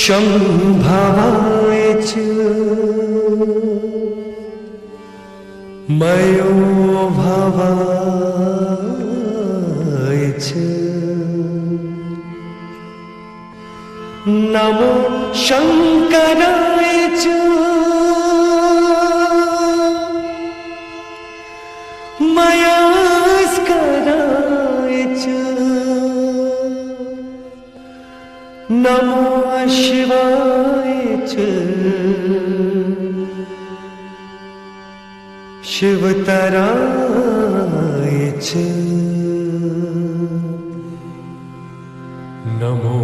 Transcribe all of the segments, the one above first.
शंभवाय च मयो भवाय च नमो शंकराय च मयास्कराय च नमो शिवाय च शिवतराय च नमो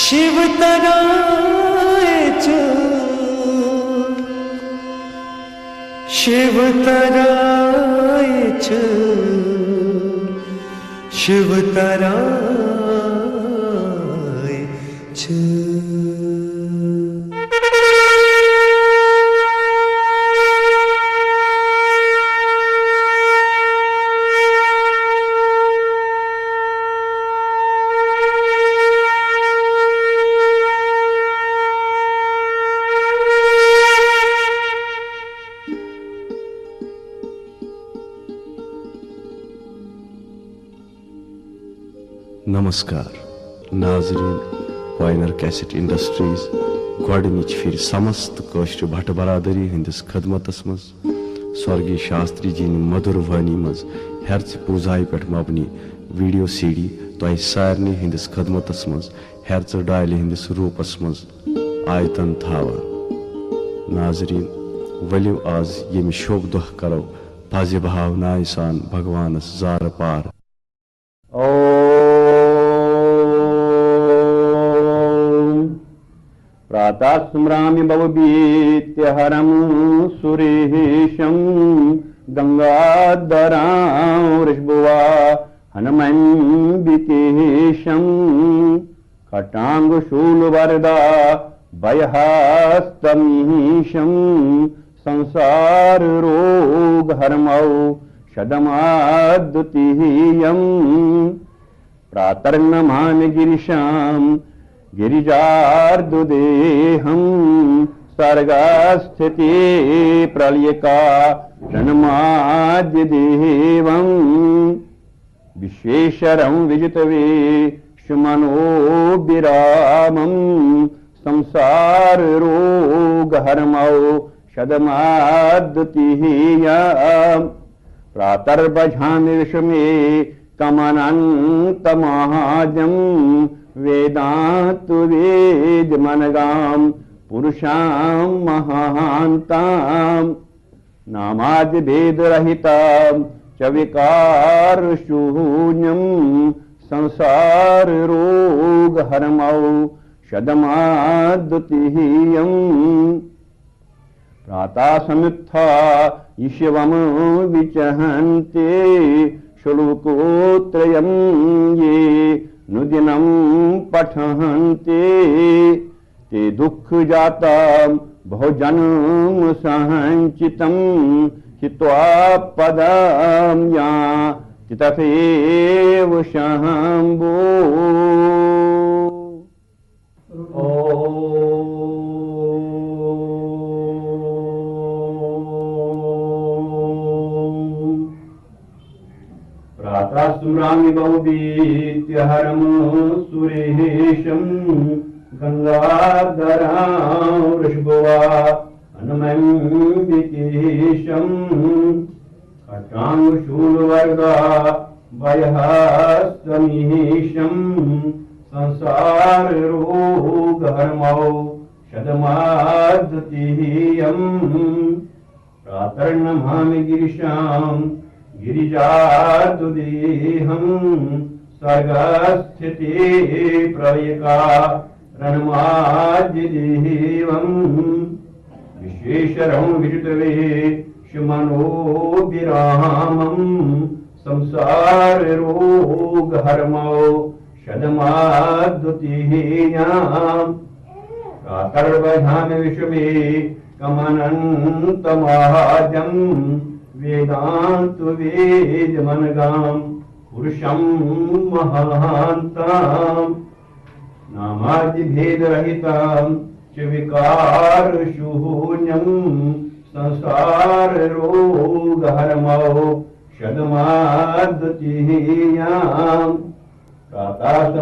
शिवतराय च शिवतराय च शिवतराय च। नमस्कार नाजरीन पॉइनर कैसेट इंडस्ट्रीज गोडनिच फिर समस्त कश्र भट बरादरी हंदिस खदमतस मज स्वर्गीय शास्त्री जी मधुर वानी मज हेर्च पूजाई पे मबनी वीडियो सीडी तह सारे हंदिस खदमतस मज हेर्च डायलि हंदिस रूपस मज आयतन थावान। नाजरीन वलियो आज यम शोभ दह करो भज भावनाय सान भगवानस जार पार। प्रातः स्मरामि भवभीत्यहरं सुरेशं गंगाधरां ऋषभुवा हनुमन्विकेशं खटाङ्गशूलवरदा भयहस्तमीशं संसाररोगहरमौ शदमाद्वितीयं प्रातर्नमामि गिरिशां गिरिजार्दुदेहं सर्गस्थिति प्रलयका रणमाद्यदेवं विश्वेश्वरं विजितवे शुमनोभिरामं संसाररोगहरमौ शदमाद्वितीयं प्रातर्भजामि विषमे कमनन्तमहाजं वेदांत वेद मनगाम पुरुषां महांतां नामादि भेद रहितां च विकार शून्यं संसार रोग हरमौ शदमाद्वितीयं प्रातः समुत्था ईशवं विचहन्ते श्लोकोत्रयं ये नुदिनं पठन्ते ते दुःख जातं बहुजन्म संचितं हित्वा पदं यान्ति तथैव शम्भो। प्रातः स्मरामि भवभीत्यहरं सुरेशं गंगाधरां ऋषभुवा हनुमन्विकेशं खटाङ्गशूलवरदा भयहस्तमीशं संसाररोगहरमौ शदमाद्वितीयं प्रातर्नमामि गिरिशां गिरिजार्दुदेहं सर्गस्थिति प्रलयका रणमाद्यदेवं विश्वेश्वरं विजितवे शुमनोभिरामं संसाररोगहरमौ शदमाद्वितीयं प्रातर्भजामि विषमे कमनन्तमहाजं वेदांत वेद मनगाम पुरुषं महान्तं नामादिभेदरहितं च विकारशून्यं संसाररोगहरमौषधमाद्युतिह्यां प्रातः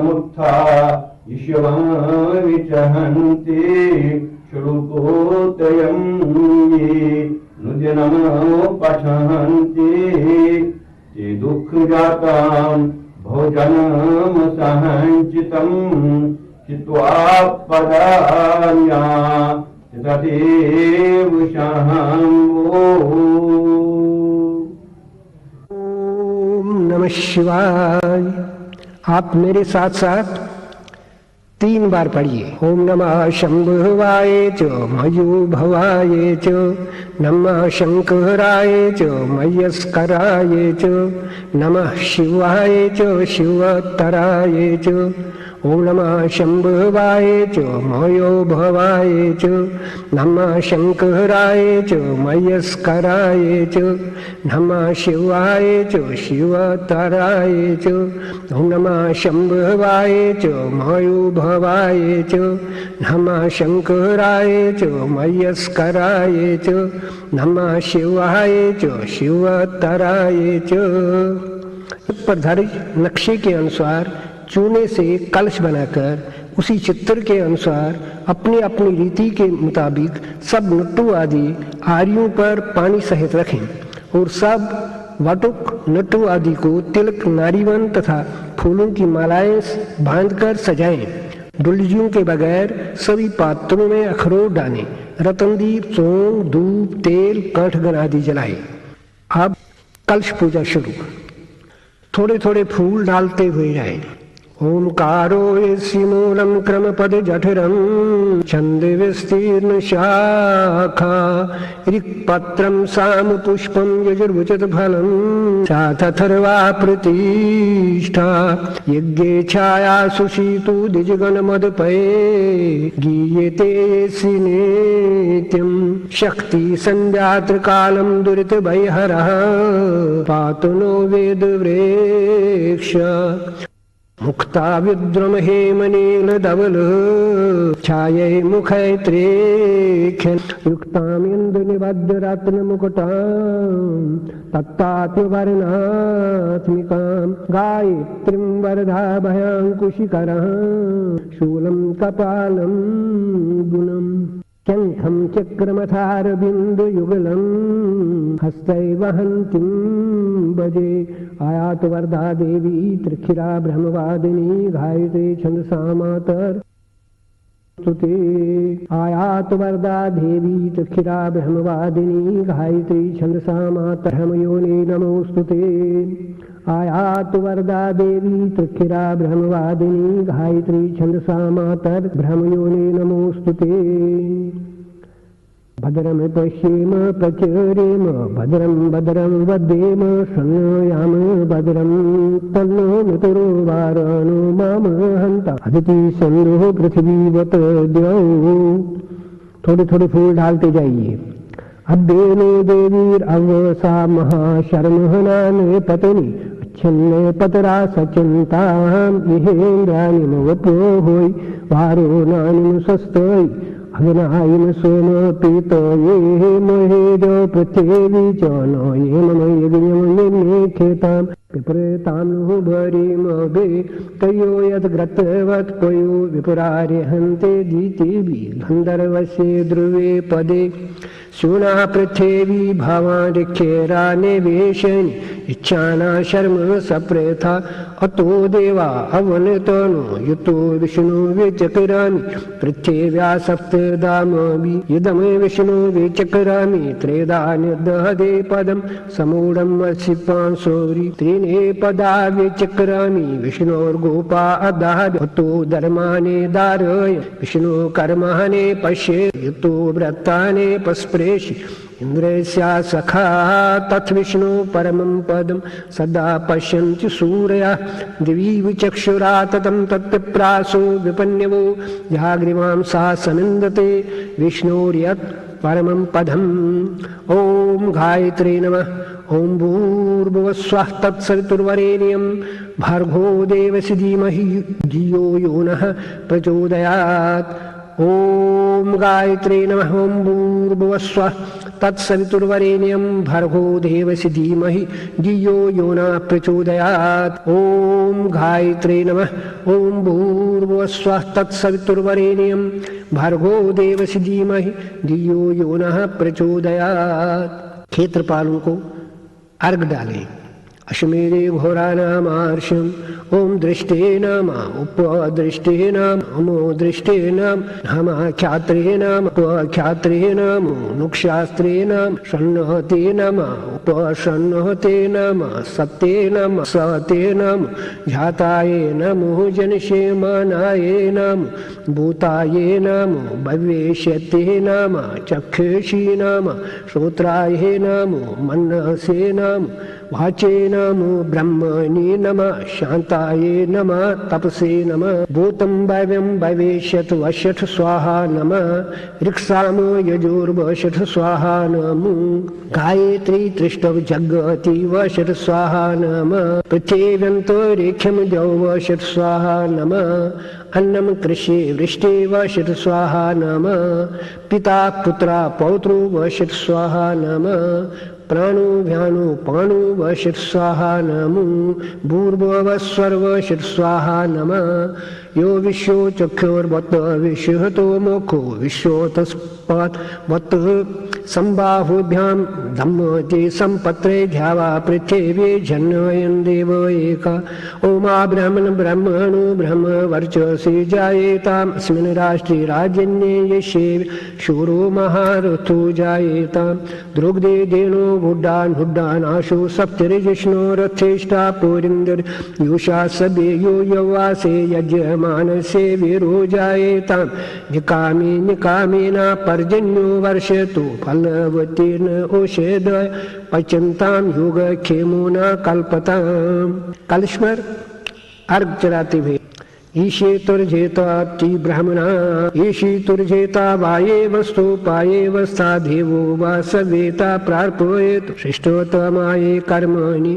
ईश्वं विचहन्ति श्लोकोत्रयं ये नुदिनं पठन्ति ते दुःखजातां भोजनं सहञ्चितं चित्वा पदान्या तदेव शम्भो। ओम नमः शिवाय। आप मेरे साथ साथ 3 बार पढ़िए। ओम नमः शंभुवाय च मयूभवाय च, नमः शंकराय च मयस्कराय च, नमः शिवाय च शिवतराय च। ओम नमः शंभुवाय च मयोभवाय च, नमः शंकराय च मयस्कराय च, नमः शिवाय च शिवतराय च। ओम नमः शंभुवाय च मयोभवाय च, नमः शंकराय च मयस्कराय च, नमः शिवाय च शिवतराय च। पर धारित नक्शे के अनुसार चूने से कलश बनाकर उसी चित्र के अनुसार अपनी अपनी रीति के मुताबिक सब नट्टू आदि आरियों पर पानी सहित रखें और सब वटुक नट्टू आदि को तिलक नारीवन तथा फूलों की मालाएं बांधकर सजाएं। डुलजियों के बगैर सभी पात्रों में अखरोट डालें। रतनदीप, सौंग, धूप, तेल, कांठगन आदि जलाएं। अब कलश पूजा शुरू। थोड़े थोड़े फूल डालते हुए जाएं। ओंकारो यस्य मूलं क्रमपद जठरं छंद विस्तीर्ण शाखा ऋक्पत्रं सामुपुष्पं यजुर्वचत फलं साथथर्वा प्रतिष्ठा यज्ञे छाया सुशीतु द्विजगण मदपये गीयते नित्यं शक्ति संध्यात्र कालं दुरित भयहरः पातु नो वेद वृक्ष मुक्ता विद्रम हेमनील धवल छाये मुखैत्रेख्यं युक्तामिंद निबद्ध रत्न मुकुटां तत्तात्मवर्णात्मिकां गायत्रीं वरदाभयांकुशिकरं शूलं कपालं गुणम् शंखं चक्रमथारबिन्दुयुगलं हस्तैर्वहन्तीं भजे। आयात वरदा देवी त्रिखिरा ब्रह्मवादिनी गायत्री छंदसा मातर स्तुते। आयात वरदा देवी त्रिखिरा ब्रह्मवादिनी गायत्री छंदसा मातर ब्रह्मयोने नमोस्तुते। आयात वरदा देवी त्रिखिरा ब्रह्मवादिनी गायत्री छंदसा मातर ब्रह्मयोने नमोस्तुते। भद्रम पश्येम प्रचरेम भद्रं भद्रं वदेम शृणुयाम भद्रं तन्नो मितरो वारणो माम हन्ता अदिति सिन्धुः पृथ्वीवत द्यौ। थोड़े थोड़े फूल डालते जाइए। अद्येनो देवीर अवसा महाशर्महनाने पतनी अच्छन्ने पतरा सचिन्तां इहेन्द्राणि वपो होय वारो नानि सस्तय अग्नायम सोम पीतये महेजो पृथ्वी च नो ये मम यज्ञं खेतां विपरीतां नु भरीम बे तयो यद्ग्रतवत् पयो विपरार्हन्ते दीतिभि गन्धर्वस्य ध्रुवे पदे शूना पृथिवी भावारिक्षेरा निवेशनि इच्छाना शर्म सप्रेथा अतो देवा अवनतनो युतो विष्णु विचक्रामि पृथिव्या सप्तदामवि इदं विष्णु विचक्रामि त्रेधा निर्दहदे पदं समूढं शिपांसौरि त्रीणे पदा विचक्रामि विष्णोर्गोपा अदाद अतो धर्माने दारय विष्णु कर्माणे पश्ये युतो व्रताने पस्प्रेषि इंद्रस्या सखा तथ विष्णु परमं पदं सदा पश्यन्ति सूरया दिवीव चक्षुरा ततं तत्प्रासो विपन्यवो जाग्रीवां सा सनिन्दते विष्णोर्यत् परमं पदम्। ओम गायत्री नमः। ओम भूर्भुवस्वः तत्सवितुर्वरेण्यं भर्गो देवस्य धीमहि धियो यो नः प्रचोदयात्। ओम गायत्री नमः। ओम भूर्भुवस्वः तत्सवितुर्वरेण्यं भर्गो देवस्य धीमहि धियो यो नः प्रचोदयात्। ओम गायत्री नमः। ओम भूर्भुवस्वः तत्सवितुर्वरेण्यं भर्गो देवस्य धीमहि धियो यो नः प्रचोदयात्। क्षेत्रपालों को अर्घ डालें। अश्वमेधे घोरानामार्षम् ओम दृष्टे नाम उपदृष्टे नाम अमो दृष्टे नाम हमाख्यात्रे नाम उपख्यात्रे नाम नुक्षास्त्रे नाम षण्णहते नाम उपषण्णहते नाम सत्ते नाम सते नाम ध्याताये नमो जनशेमानाये नाम भूताये नाम भविष्यते नाम चक्षुषी नाम श्रोत्राये नाम मनसे नाम वाचे नमो ब्रह्मणि नमः शांताये नमः तपसे नमः भूतं भव्यं भविष्यत् वषट् स्वाहा नमः ऋक्सामो यजुर्वषट् स्वाहा नमो गायत्री त्रिष्टव जगति वषट् स्वाहा नमः पृथिव्यन्तरिक्षं द्यौ वषट् स्वाहा नमः अन्नं कृषि वृष्टि वषट् स्वाहा नमः पिता पुत्रा पौत्रो वषट् स्वाहा नमः प्राणो व्यानो पाणो वषट् स्वाहा नमो भूर्भुवस्वर वषट् स्वाहा नमः यो विश्वो चक्षुर्वत् विश्वतो मुखो विश्वो तस्मात् वत् संबाहुभ्यां धम्मते संपत्रे ध्यावा पृथिवी जन्मयन् देव एका ओमा ब्रह्मन् ब्रह्मणो ब्रह्म वर्चसि जायेताम् अस्मिन् राष्ट्रे राजन्ये यशे शूरो महारथो जायेताम् द्रुग्धे देनो हुड्डान् हुड्डान् आशो सप्तर्षिष्णो रथेष्टा पुरिन्दर योषा सबे यो यवासे यजमानसे वीरो जायेताम् निकामे निकामेना पर्जन्यो वर्षतु फलवतीर्न औषधय पचन्तां योगक्षेमो न कल्पताम्। कलश्वर अर्घ चढ़ाते हुए ईशे तुर्जेताति ब्राह्मणा ईशी तुर्जेता वाये वस्तु पाये वस्ता देवो वा सवेता प्रार्पयेत् श्रेष्ठोत्तमाये कर्मणि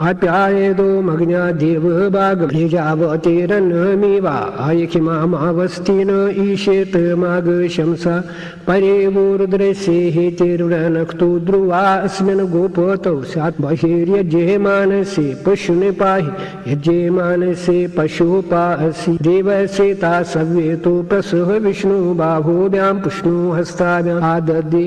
आप्यायेदो मग्न्या देव भागभ्रेजावतेरन्नमि वा आयखिमावस्तिन ईशेत माग शंसा परे वो रुद्रस्य हेतिर्वनक्तो ध्रुवा अस्मिन् गोपतौ स्यात् बहिर्यज्ञे मानसे पशुने पाहि यज्ञे मानसे पशुपासि देवसेता सव्येतो प्रसह विष्णु बाहुभ्यां पुष्णु हस्ताभ्याम् आददे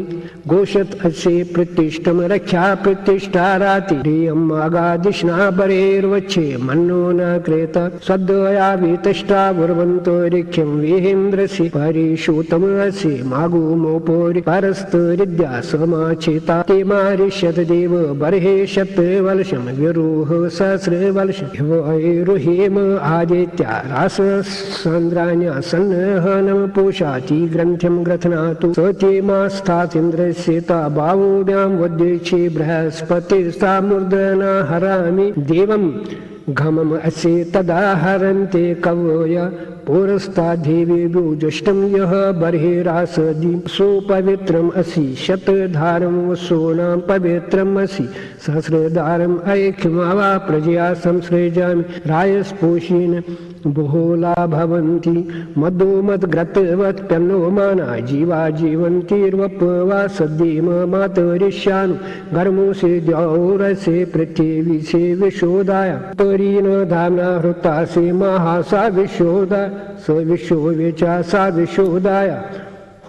घोषत अस्य प्रतिष्ठम रक्षा प्रतिष्ठा राति प्रियम् आगादिष्णा परेर्वच्छे मन्नो न क्रेत सद्वया वितष्टा वुर्वन्तरिक्षं वेहेन्द्रसि परिषूतमसि मागुमोपोरि परस्तरिद्या समाचेता ते मारिष्यत देव बर्हे शतवलशं विरुह सहस्रवलशं वैरुहेम आदित्या राससन्द्राण्या सन्नहनं पोषाति ग्रन्थ्यं ग्रथनातु सत्यमास्थातीन्द्रस्येता बाहुभ्यां वद्येक्षे बृहस्पतिस्ता मूर्धना हरामि देवं घमम् अस्य तदा हरन्ते कवय पुरस्ताद्धेवेभ्यो जुष्टं यः बर्हिरासदि सुपवित्रम् असि शतधारं वसूनां पवित्रम् असि सहस्रधारम् ऐक्यमावा प्रजया संसृजामि रायस्पोषेण बहुला भवन्ति मधुमद्ग्रतवत्पन्नो माना जीवा जीवन्तिर्वपवा सद्येम मातरिष्यानु गर्मोऽसि द्यौरसि पृथिवी से विशोदाय तरीन धाम्ना हृतासि महासा विशोदाय स विशोवेचा सा विशोदाय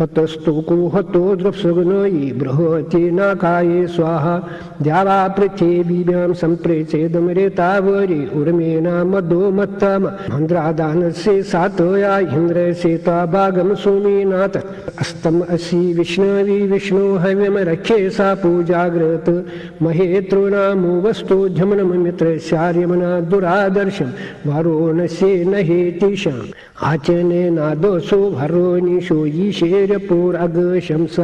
हतस्तुको हतो द्रप्सुग्नयि बृहति नाकाये स्वाहा द्यावा पृथिवीभ्यां सम्प्रेचेदं रेतावरि उर्मेना मदो मत्तम मन्द्रादानस्य सातया इन्द्रसेता भागं सोमेनाथ अस्तम असि विष्णवी विष्णु हव्यम रक्षे सा पूजाग्रत महेत्रो नामो वस्तु झमनं मित्रस्यार्यमना दुरादर्शं वारोणस्य न हेतिशाम् आचने नादोषो भरोनिषो ईशेरपुरगशंस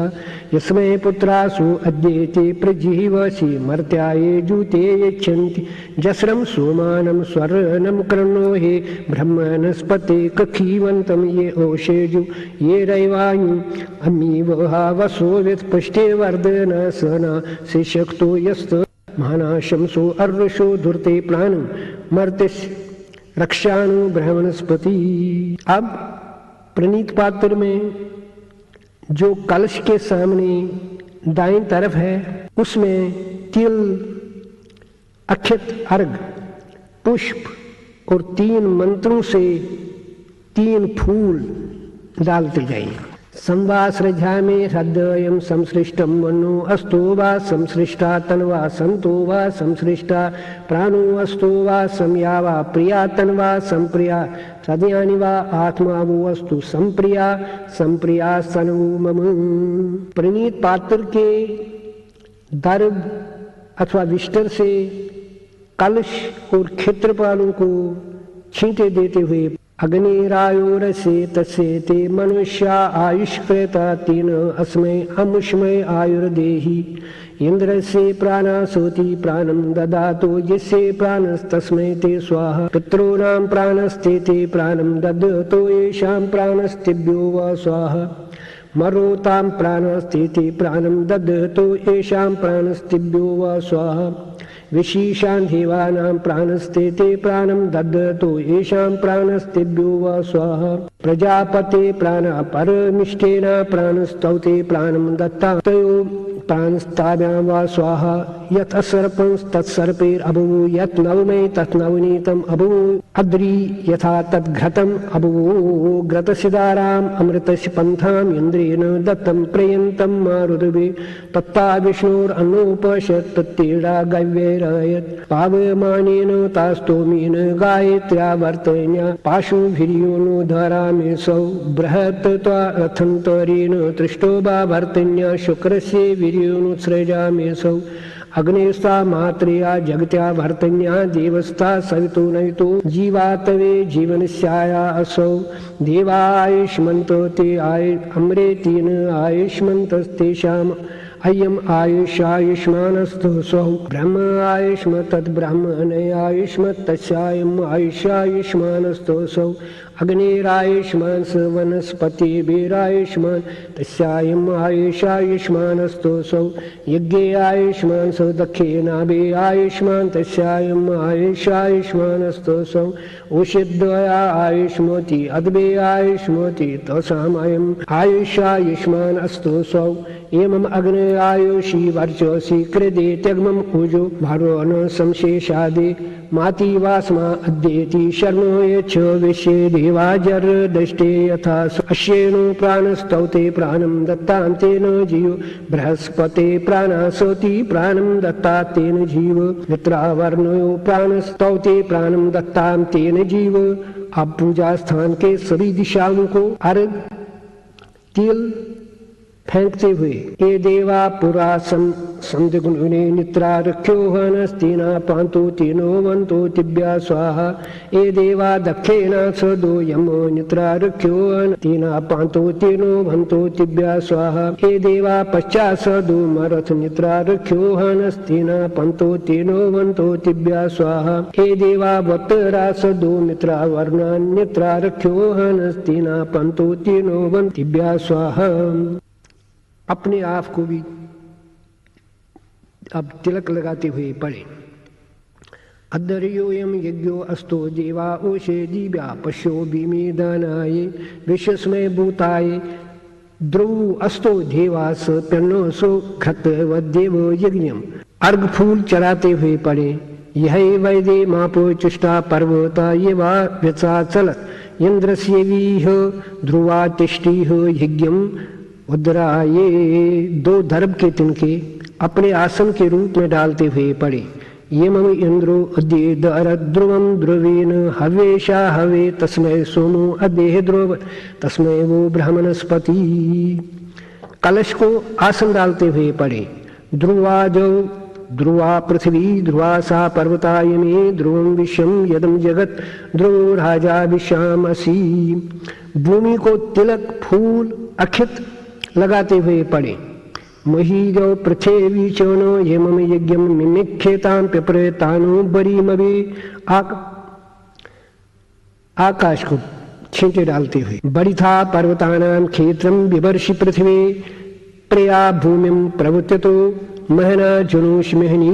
यस्मै पुत्रासु अद्येते प्रजीवसि मर्त्याये जूते यच्छन्ति जस्रं सोमानं स्वर्णं कर्णो हे ब्रह्मणस्पते कखीवन्तं ये ओषेजु ये रैवायु अमीवहा वसो वित्पृष्टे वर्धन सना शिशक्तो यस्त महानाशंसो अर्वशो धुरते प्राणम मर्तिस रक्षाणु ब्रह्मणस्पति। अब प्रणीत पात्र में जो कलश के सामने दाईं तरफ है उसमें तिल, अक्षत, अर्घ, पुष्प और 3 मंत्रों से 3 फूल डालते जाएंगे। संवासृजा में हृदयम संसृष्टम मनो अस्तो वा संसृष्टा तन्वा संतो वा संसृष्टा प्राणो अस्तो वा संया वा प्रिया तन्वा संप्रिया हृदयानि वा आत्मा वो अस्तु संप्रिया संप्रिया सनवो मम। प्रणीत पात्र के दर्भ अथवा विस्तर से कलश और क्षेत्रपालों को छींटे देते हुए अग्निरायोरसे तस्य ते मनुष्या आयुष्कृता तीन अस्मै अमुष्मै आयुर्देहि इंद्रस्य प्राणासोति प्राणं ददातो यस्य प्राणस्तस्मै ते स्वाहा पितॄणां प्राणस्ते ते प्राणं ददतो येषां प्राणस्तेभ्यो वा स्वाहा मरोतां प्राणस्ते ते प्राणं ददतो येषां प्राणस्तेभ्यो वा स्वाहा विशेषां देवानां प्राणस्ते ते प्राणं ददतो येषां प्राणस्तेभ्यो वा स्वाहा प्रजापते प्राण परमिष्ठेन प्राणस्तौते प्राणं दत्ता तयो प्राणस्ताभ्यां वा स्वाहा यत् असर्पं तत्सर्पैरभूव यत् नवमे तत् नवनीतम् अभूव अद्री यथा तद्घृतम् अभूव घृतसिदाराम् अमृतस्य पन्थाम् इन्द्रेण दत्तं प्रयन्तं मारुदवे तत्ता विष्णोरन्नोपशत् तत्तेडा गव्यैरायत् पावमानेन तास्तोमेन गायत्र्या वर्तन्या पाशुभिर्योनो धरामेसौ बृहत् रथन्तरेण तृष्टो वा वर्तन्या शुक्रस्य वीर्योनुत्सृजामेसौ अग्नेस्ता मात्रया जगत्या वर्तन्या देवस्ता सवितो नवितो जीवातवे जीवनस्याया असौ देवायुष्मन्तो ते अमृतेन आयुष्मन्तस्तेषाम् अयम् आयुष्यायुष्मानस्तु स्वौ ब्रह्म आयुष्म तद्ब्रह्मण आयुष्म तस्यायम् आयुष्यायुष्मानस्तु स्वौ अग्निरायुष्मान स वनस्पतिभिरायुष्मान तस्यायम् आयुष्यायुष्मानस्तु स्वौ यज्ञे आयुष्मान स दक्षिणाभि आयुष्मान तस्यायम् आयुष्यायुष्मानस्तु स्वौ उषिद्वया आयुष्मोति अद्भे आयुष्मोति तसाम् अयम् आयुष्यायुष्मान अस्तु स्वौ एवम् अग्ने आयुषी वर्चसि कृदे त्यग्मम् ऊजो भारो न संशेषादे माति वास्मा अद्येति शर्मो यच्छ विश्वे देवाजर दृष्टे यथा अश्येनो प्राणस्तौते प्राणं दत्तां तेन जीव बृहस्पते प्राणासोति प्राणं दत्ता तेन जीव मित्रावर्णयो प्राणस्तौते प्राणं दत्तां तेन जीव। अब पूजा स्थान के सभी दिशाओं को अर्घ तिल फेंकते हुए ए देवा पुरा संदिग्ने निद्रा रख्यो हनस्तीना पांतो तीनो वंतो तिब्या स्वाहा ए देवा दक्षिणा सदो यमो निद्रा रख्यो तीना पांतो तीनो वंतो तिब्या स्वाहा ए देवा पश्चात सदो मरथ निद्रा रख्यो हनस्तीना पंतो तीनो वंतो तिब्या स्वाहा ए देवा वत्तरा सदो मित्रा वर्णा निद्रा रख्यो हनस्तीना पंतो तीनो वन तिब्या स्वाहा। अपने आप को भी अब तिलक लगाते हुए पढ़े। अदर्योयम यज्ञो अस्तो देवा ओषे दिव्या पश्यो भीमे दानाय विश्वस्मय भूताय ध्रुव अस्तो देवास प्रणो सो घृतवद्देव यज्ञम। अर्घ फूल चढ़ाते हुए पढ़े। यह वैदे मापो चुष्टा पर्वता ये वा व्यचा चलत इंद्रस्य वीह ध्रुवा तिष्ठिह यज्ञम उद्रा। ये 2 दर्भ के तिनके अपने आसन के रूप में डालते हुए पड़े। ये मम इंद्रो अद्य दर ध्रुवम ध्रुवेन हवेशा हवे तस्मै सोमो अद्य ध्रुव तस्मै वो ब्राह्मणस्पति। कलश को आसन डालते हुए पड़े। ध्रुवा जो ध्रुवा पृथ्वी ध्रुवा सा पर्वताय में ध्रुवम विश्वम यदम जगत ध्रुवो राजा विश्वामसी। भूमि को तिलक फूल अक्षत लगाते हुए पड़े। महीजो पृथ्वी चोनो ये मम यज्ञम मिमिक्षेतां पिपरेतानु बरीमवे। आकाश को छींटे डालते हुए बड़ी था पर्वतानां क्षेत्रम विवर्षि पृथ्वी प्रया भूमिम प्रवृत्तो महना जुनूश मेहनी।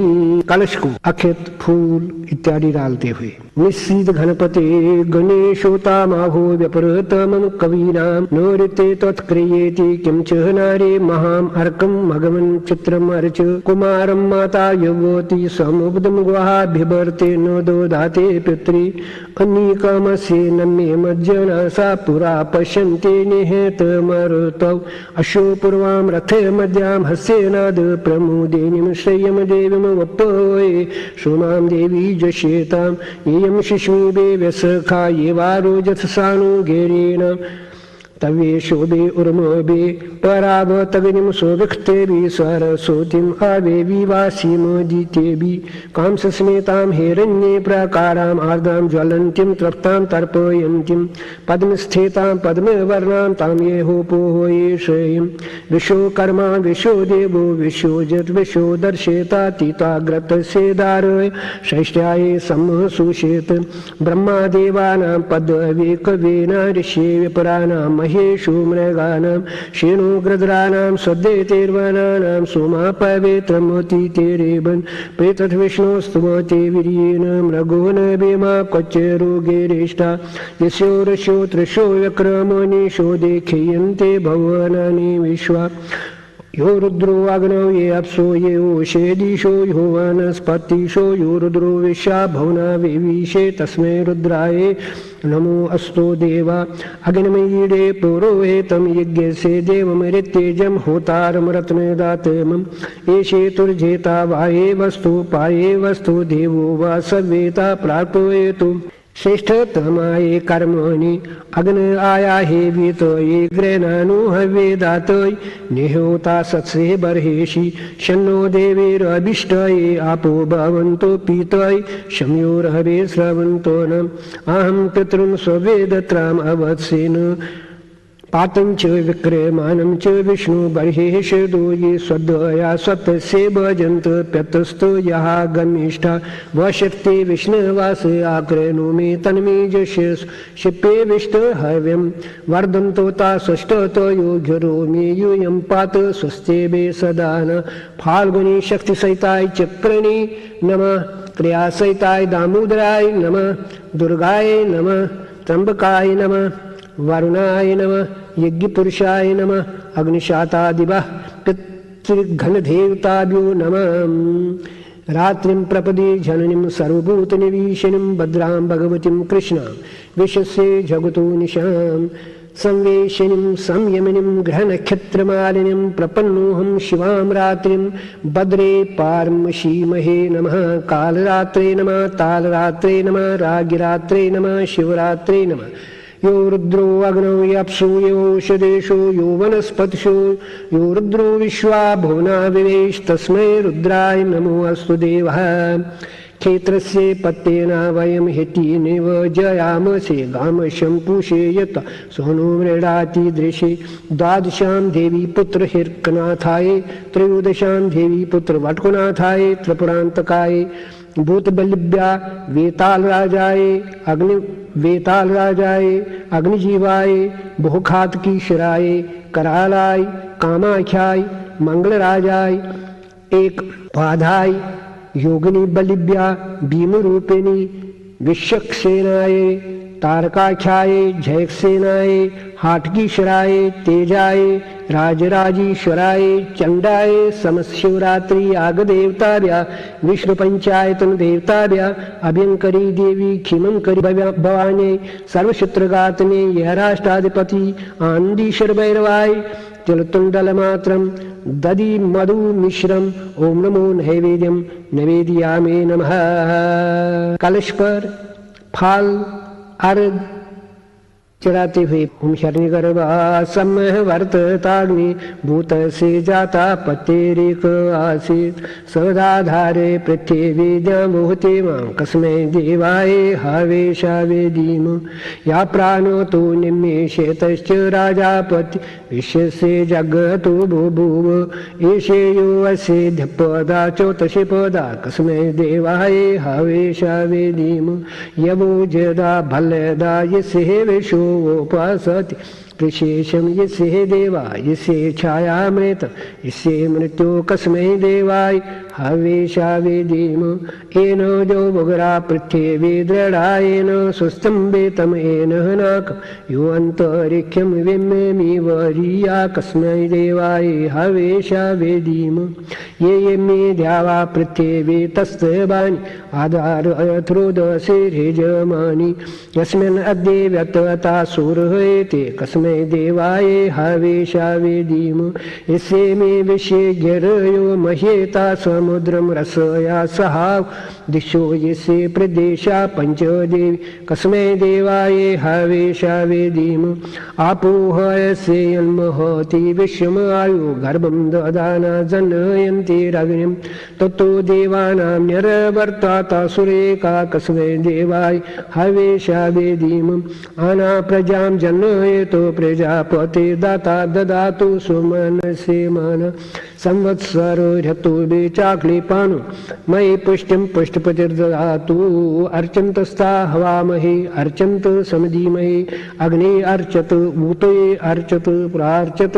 कलश को अक्षत फूल इत्यादि डालते हुए निश्चित गणपते गणेशोता माभो व्यपरत मम कवीनाम नोरिते तत्क्रियेति किं च नारे महाम अर्कम भगवन् चित्रम अर्च कुमारम माता युवती समुब्धम गुहाभिवर्ते न दोधाते पितृ अनीकामस्य नम्ये मज्जना सा पुरा पश्यन्ते निहत मरुतौ अशो पूर्वां रथे मध्यां हस्येनाद प्रमुदिनीं श्रेयं देवीं वप्पये सोमां देवी जशेतां येयं शिशुबे व्यसखा ये वारोजथसानु गेरेण तवे शोभे उर्मोबे पराव तगनिम सोविख्तेबि सरस्वतीम आवे विवासीम दितेबि कांसस्मेतां हिरण्ये प्राकाराम् आर्द्रां ज्वलन्तीं तृप्तां तर्पयन्तीं पद्मस्थितां पद्मवर्णां तां ये होपोहो ये श्रेयं विश्वकर्मा विश्वो देवो विश्वजित् विश्वो दर्शेतातीताग्रतसेदारय षष्ट्याये सम्मसुषेत ब्रह्मादेवानां पदवे कवीनां ऋषि विपराणां महेशु मृगानां शेणुग्रद्राणां सद्येतेर्वनानां सोमा पवित्रमति तेरेबन् प्रेतथ विष्णुस्तुमते वीर्येण मृगो न भेमा क्वचिरोगेरेष्टा यस्यो रस्यो तृशो व्यक्रमणीषो देख्यन्ते भुवनानि विश्वा यो रुद्रो अग्नौ ये अप्सो ये ओषेदिशो यो वनस्पतिशो यो रुद्रो विश्वा भुवना विवीशे तस्मै रुद्राय नमो अस्तु देवा अग्निमयीडे पुरोहितं यज्ञस्य देवमृत्येजं होतारं रत्नदातमं एषे तुर्जेता वाये वस्तु पाये वस्तु देवो वा सवेता प्राप्येतु श्रेष्ठतमाये कर्मणि अग्न आयाहे वीतये ग्रहणानुहवेदातये निहोता सत्से बर्हेषि शन्नो देवीरभिष्टये आपो भवन्तो पीतये शम्योरहवे स्रवन्तो नम अहं पितॄन् स्ववेदत्राम् अवत्सेन पातं च विक्रमानं च विष्णु बर्हेश दो ये स्वदया स्वतस्य भजन्त प्यतस्तो यः गमिष्ठा वशक्ति विष्णुवास आकृणु मे तन्मे जशस् शिप्ये विष्ट हव्यं वर्धन्तो ता षष्ठतो योग्यरो मे यूयं पात स्वस्तेबे सदा न फाल्गुनी शक्तिसहिताय चक्रणी नमः क्रियासहिताय दामोदराय नमः दुर्गाय नमः त्र्यंबकाय नमः वरुणाय नमः यज्ञपुरुषाय नमः अग्निशातादिवः पितृघनदेवताभ्यो नमः रात्रिं प्रपदे जननीं सर्वभूतनिवीशिनीं भद्रां भगवतीं कृष्णां विश्वस्य जगतो निशां संवेशिनीं संयमिनीं ग्रहनक्षत्रमालिनीं प्रपन्नोऽहं शिवां रात्रिं भद्रे पारमशीमहे नमः कालरात्रे नमः तालरात्रे नमः रागिरात्रे नमः शिवरात्रे नमः यो रुद्रो अग्नौ यप्सु यो औषधेषु यो वनस्पतिषु यो रुद्रो विश्वा भुवना विवेश तस्मै रुद्राय नमो अस्तु देवः क्षेत्रस्य पत्तेन वयं हितिनिव जयामसे गामशं पूषेयत सोनो मृडाति दृशे द्वादशां देवी पुत्र हिरकनाथाय त्रयोदशां देवी पुत्र वटकुनाथाय त्रिपुरान्तकाय भूतबलिभ्या वेतालराजाय अग्निजीवाय बहुघातकीशराय करालाय कामाख्याय मंगलराजाय एक पाधाय योगिनी बलिभ्या भीमरूपिणी विश्वक्सेनाय तारकाख्याय जयसेनाय हाटकीशराय तेजाय राजराजीश्वराय चंडाय समशिवरात्रि यागदेवताभ्या विष्णुपंचायतन देवताभ्या अभ्यंकरी देवी खिमंकरी भवानी सर्वशत्रुघातने यहराष्ट्राधिपति आनंदीश्वर भैरवाय तिलतुंडलमात्रं दधि मधु मिश्रम ओम नमो नैवेद्यम नैवेद्यामे नमः। कलश पर फल अर्घ चढ़ाते हुए ओम शरणिगर्भा समवर्तताग्नि भूत से जाता पतेरिक आसीत सदाधारे पृथ्वीद्यां भूते मां कस्मै देवाय हवेशावेदीम या प्राणो तु निमेषेतश्च राजापति विश्वस्य जगतो बुभुव एषे यो अस्येऽध्यपदा चौतशिपदा कस्मै देवाय हवेशावेदीम यवो जदा भल्यदा यस्य विशो उपासति स्पृशेशम यस्य देवा यस्य छायामृत यस्य मृत्यो कस्मै देवाय हवेशा वेदीम येन जो वगरा पृथ्वी दृढ़ायेन स्वस्तंभे तम येन नाक यो अंतरिक्षम वेम्यमी वरिया कस्मै देवाय हवेशा वेदीम ये मे द्यावा पृथ्वी तस्तबानि आधार अथ्रोदसे रेजमानि यस्मिन् अद्य व्यतता सूर्यते कस्मै देवाय हवेशा वेदीम यस्य मे विषये गिरयो मह्येता समुद्रम रसया सहाव दिशो यस्य प्रदेशा पंचदेवी कस्मै देवाय हवेशा वेदीम आपोह यस्य यन्महति विश्वम आयु गर्भं ददाना जनयन्ति रग्निं ततो देवानां निरवर्ताता सुरेका कस्मै देवाय हवेशा वेदीम आना प्रजां जनयतो प्रजापते दाता ददातु सुमनसे मन संवत्सर ऋतु चाक्लिपानु मयि पुष्टिं पुष्टपतिर्ददातु अर्चन्तस्ता हवामहे अर्चन्त समधीमहे अग्ने अर्चत ऊते अर्चत प्रार्चत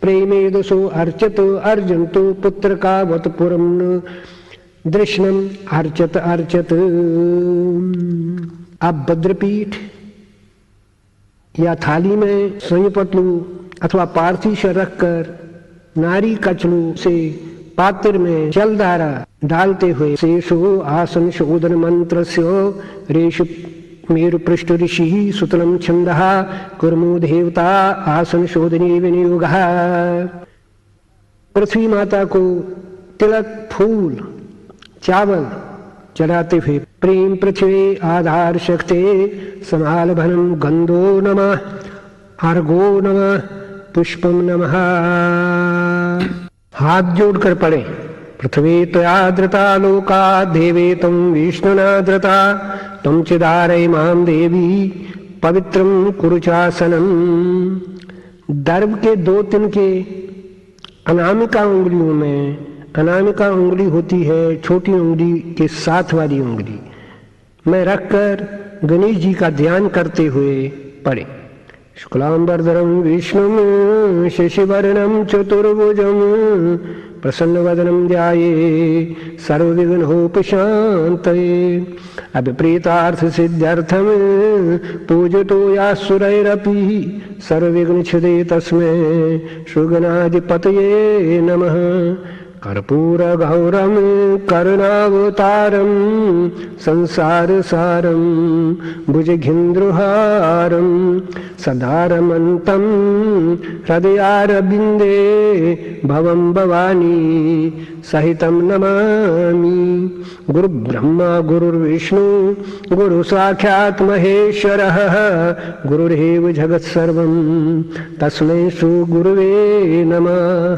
प्रेमेदसो अर्चत अर्जन्तु पुत्रकावत पुरं दृष्णम अर्चत अर्चत। आप भद्रपीठ या थाली में संयपतलू अथवा पार्थिश रखकर नारी कचलू से पात्र में जलधारा डालते हुए शेषो आसन शोधन मंत्र से रेशु मेरु पृष्ठ ऋषि सुतलम छंदः कुर्मो देवता आसन शोधने विनियोग। पृथ्वी माता को तिलक फूल चावल चढ़ाते हुए प्रेम पृथ्वी आधार शक्ति समाल भनम गंधो नमः अर्घो नमः पुष्पम नमः। हाथ जोड़कर पढ़े पृथ्वी त्वयाद्रता लोका देवे तम विष्णुनाद्रता तम चिदारय माम देवी पवित्रम कुरुचासनम। दर्भ के दो तिनके अनामिका उंगलियों में, अनामिका उंगली होती है छोटी उंगली के साथ वाली उंगली में रखकर गणेश जी का ध्यान करते हुए पढ़े। शुक्लांबरधरम विष्णुम शशिवर्णम चतुर्भुजम प्रसन्नवदनम ध्याये सर्वविघ्नोपशान्तये। अभिप्रेतार्थ सिद्ध्यर्थम पूजतो यासुरैरपि सर्वविघ्नच्छिदे तस्मै श्रीगणाधिपतये नमः। कर्पूरगौरम करुणावतारम संसारसारम भुजगेन्द्रहारम सदारमन्तं हृदयारविन्दे भवं भवानी सहितं नमामि। गुरुब्रह्मा गुरुर्विष्णु गुरुसाक्षात् महेश्वरः गुरुरेव जगत्सर्वं तस्मै श्रीगुरुवे नमः।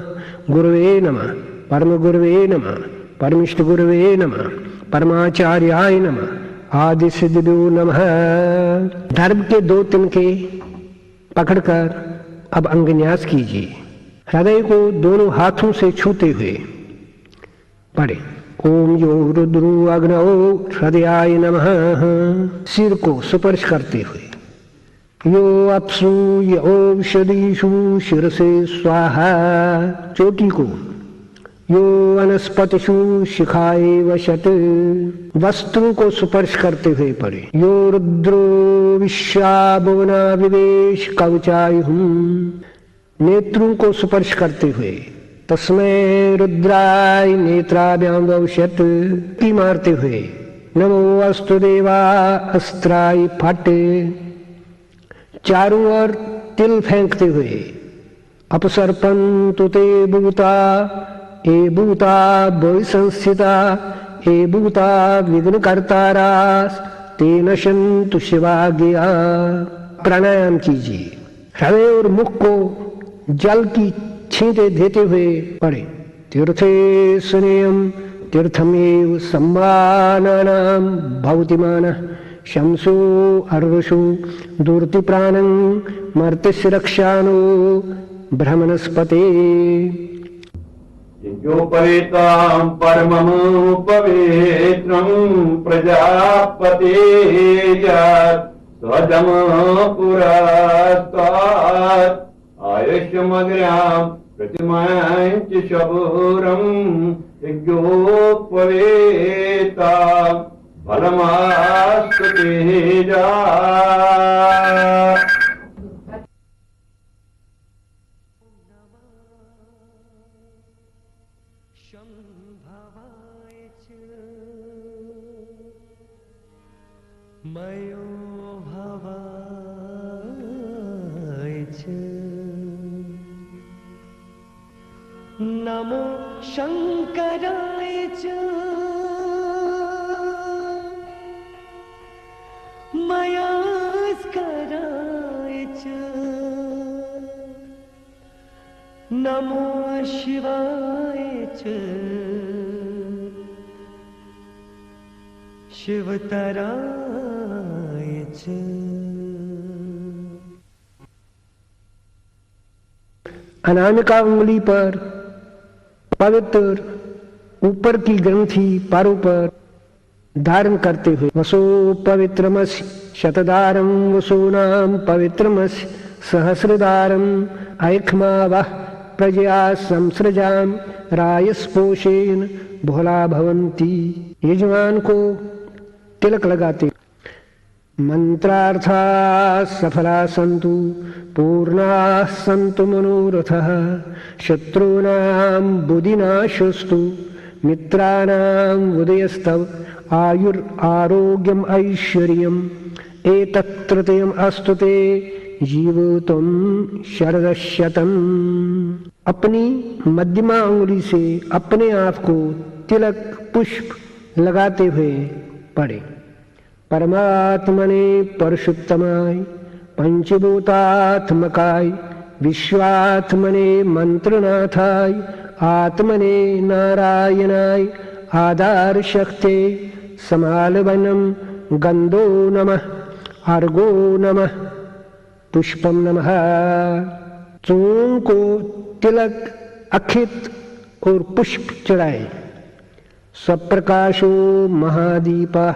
गुरुवे नमः, परम गुरुवे नमः, परमिष्ठ गुरुवे नमः, परमाचार्याय नमः, आदि सिद्धो नमः। दर्भ के दो तिनके पकड़कर अब अंगन्यास कीजिए। हृदय को दोनों हाथों से छूते हुए पढ़े ओम यो रुद्रो अग्नौ हृदयाय नमः। सिर को स्पर्श करते हुए यो अप्सु यो औषधीषु शिरसे स्वाहा। चोटी को यो वनस्पतिषु शिखाए वशत। वस्त्रों को स्पर्श करते हुए पढ़े यो रुद्रो विश्वाभुवना विवेश कवचायुहम्। नेत्रों को स्पर्श करते हुए तस्मै रुद्राय नेत्राभ्यां वौषत। की मारते हुए नमो अस्तु देवा अस्त्राय फट। चारों ओर तिल फेंकते हुए अपसर्पन्तु ते भूता ए भूता भय संस्थिता ए भूता विघ्न कर्तारास ते नशन्तु शिवाज्ञया। प्राणायाम कीजिए। हृदय और मुख को जल की छींटे देते हुए पढ़े तीर्थे स्नेयम तीर्थमेव सम्मानानां भवतिमानः शंसो अर्वशो दूर्ति प्राणं मर्त्यस्य रक्षानो ब्रह्मणस्पते। यज्ञोपवीतां परमं पवित्रं प्रजापते यत् स्वजम पुरस्तात् आयुष्यमग्र्याम् प्रतिमाञ्च शबूरम् यज्ञोपवेता फलमास्तु तेजा। शम्भवाय च मयो भवाय च नमो शङ्कराय च मयास्कराय च नमो शिवाय च शिवतराय च। अनामिका उंगली पर पवित्र ऊपर की ग्रंथि पारों पर धारण करते हुए वसो पवित्रमसि शतदारं वसूनां पवित्रमसि सहस्रदारं ऐक्ष्मावः प्रजया संसृजाम रायस्पोषेण बहुला भवन्ति। यजमान को तिलक लगाते मंत्रार्था सफला सन्तु पूर्णाः सन्तु मनोरथः शत्रूणां बुद्धिनाशस्तु मित्राणां उदयस्तव आयुर आरोग्यम ऐश्वर्यम् एतत्त्रयम् अस्तु ते जीवोतम शरदशतम्। अपनी मध्यमा उंगली से अपने आप को तिलक पुष्प लगाते हुए पढ़े। परमात्मने परशुत्तमाय पंचभूतात्मकाय विश्वात्मने मंत्रनाथाय आत्मने नारायणाय आधार शक्ते समालवनम गंधो नमः अर्घो नमः पुष्पम नमः। चूर्ण को तिलक अक्षित और पुष्प चढ़ाए। स्वप्रकाशो महादीपः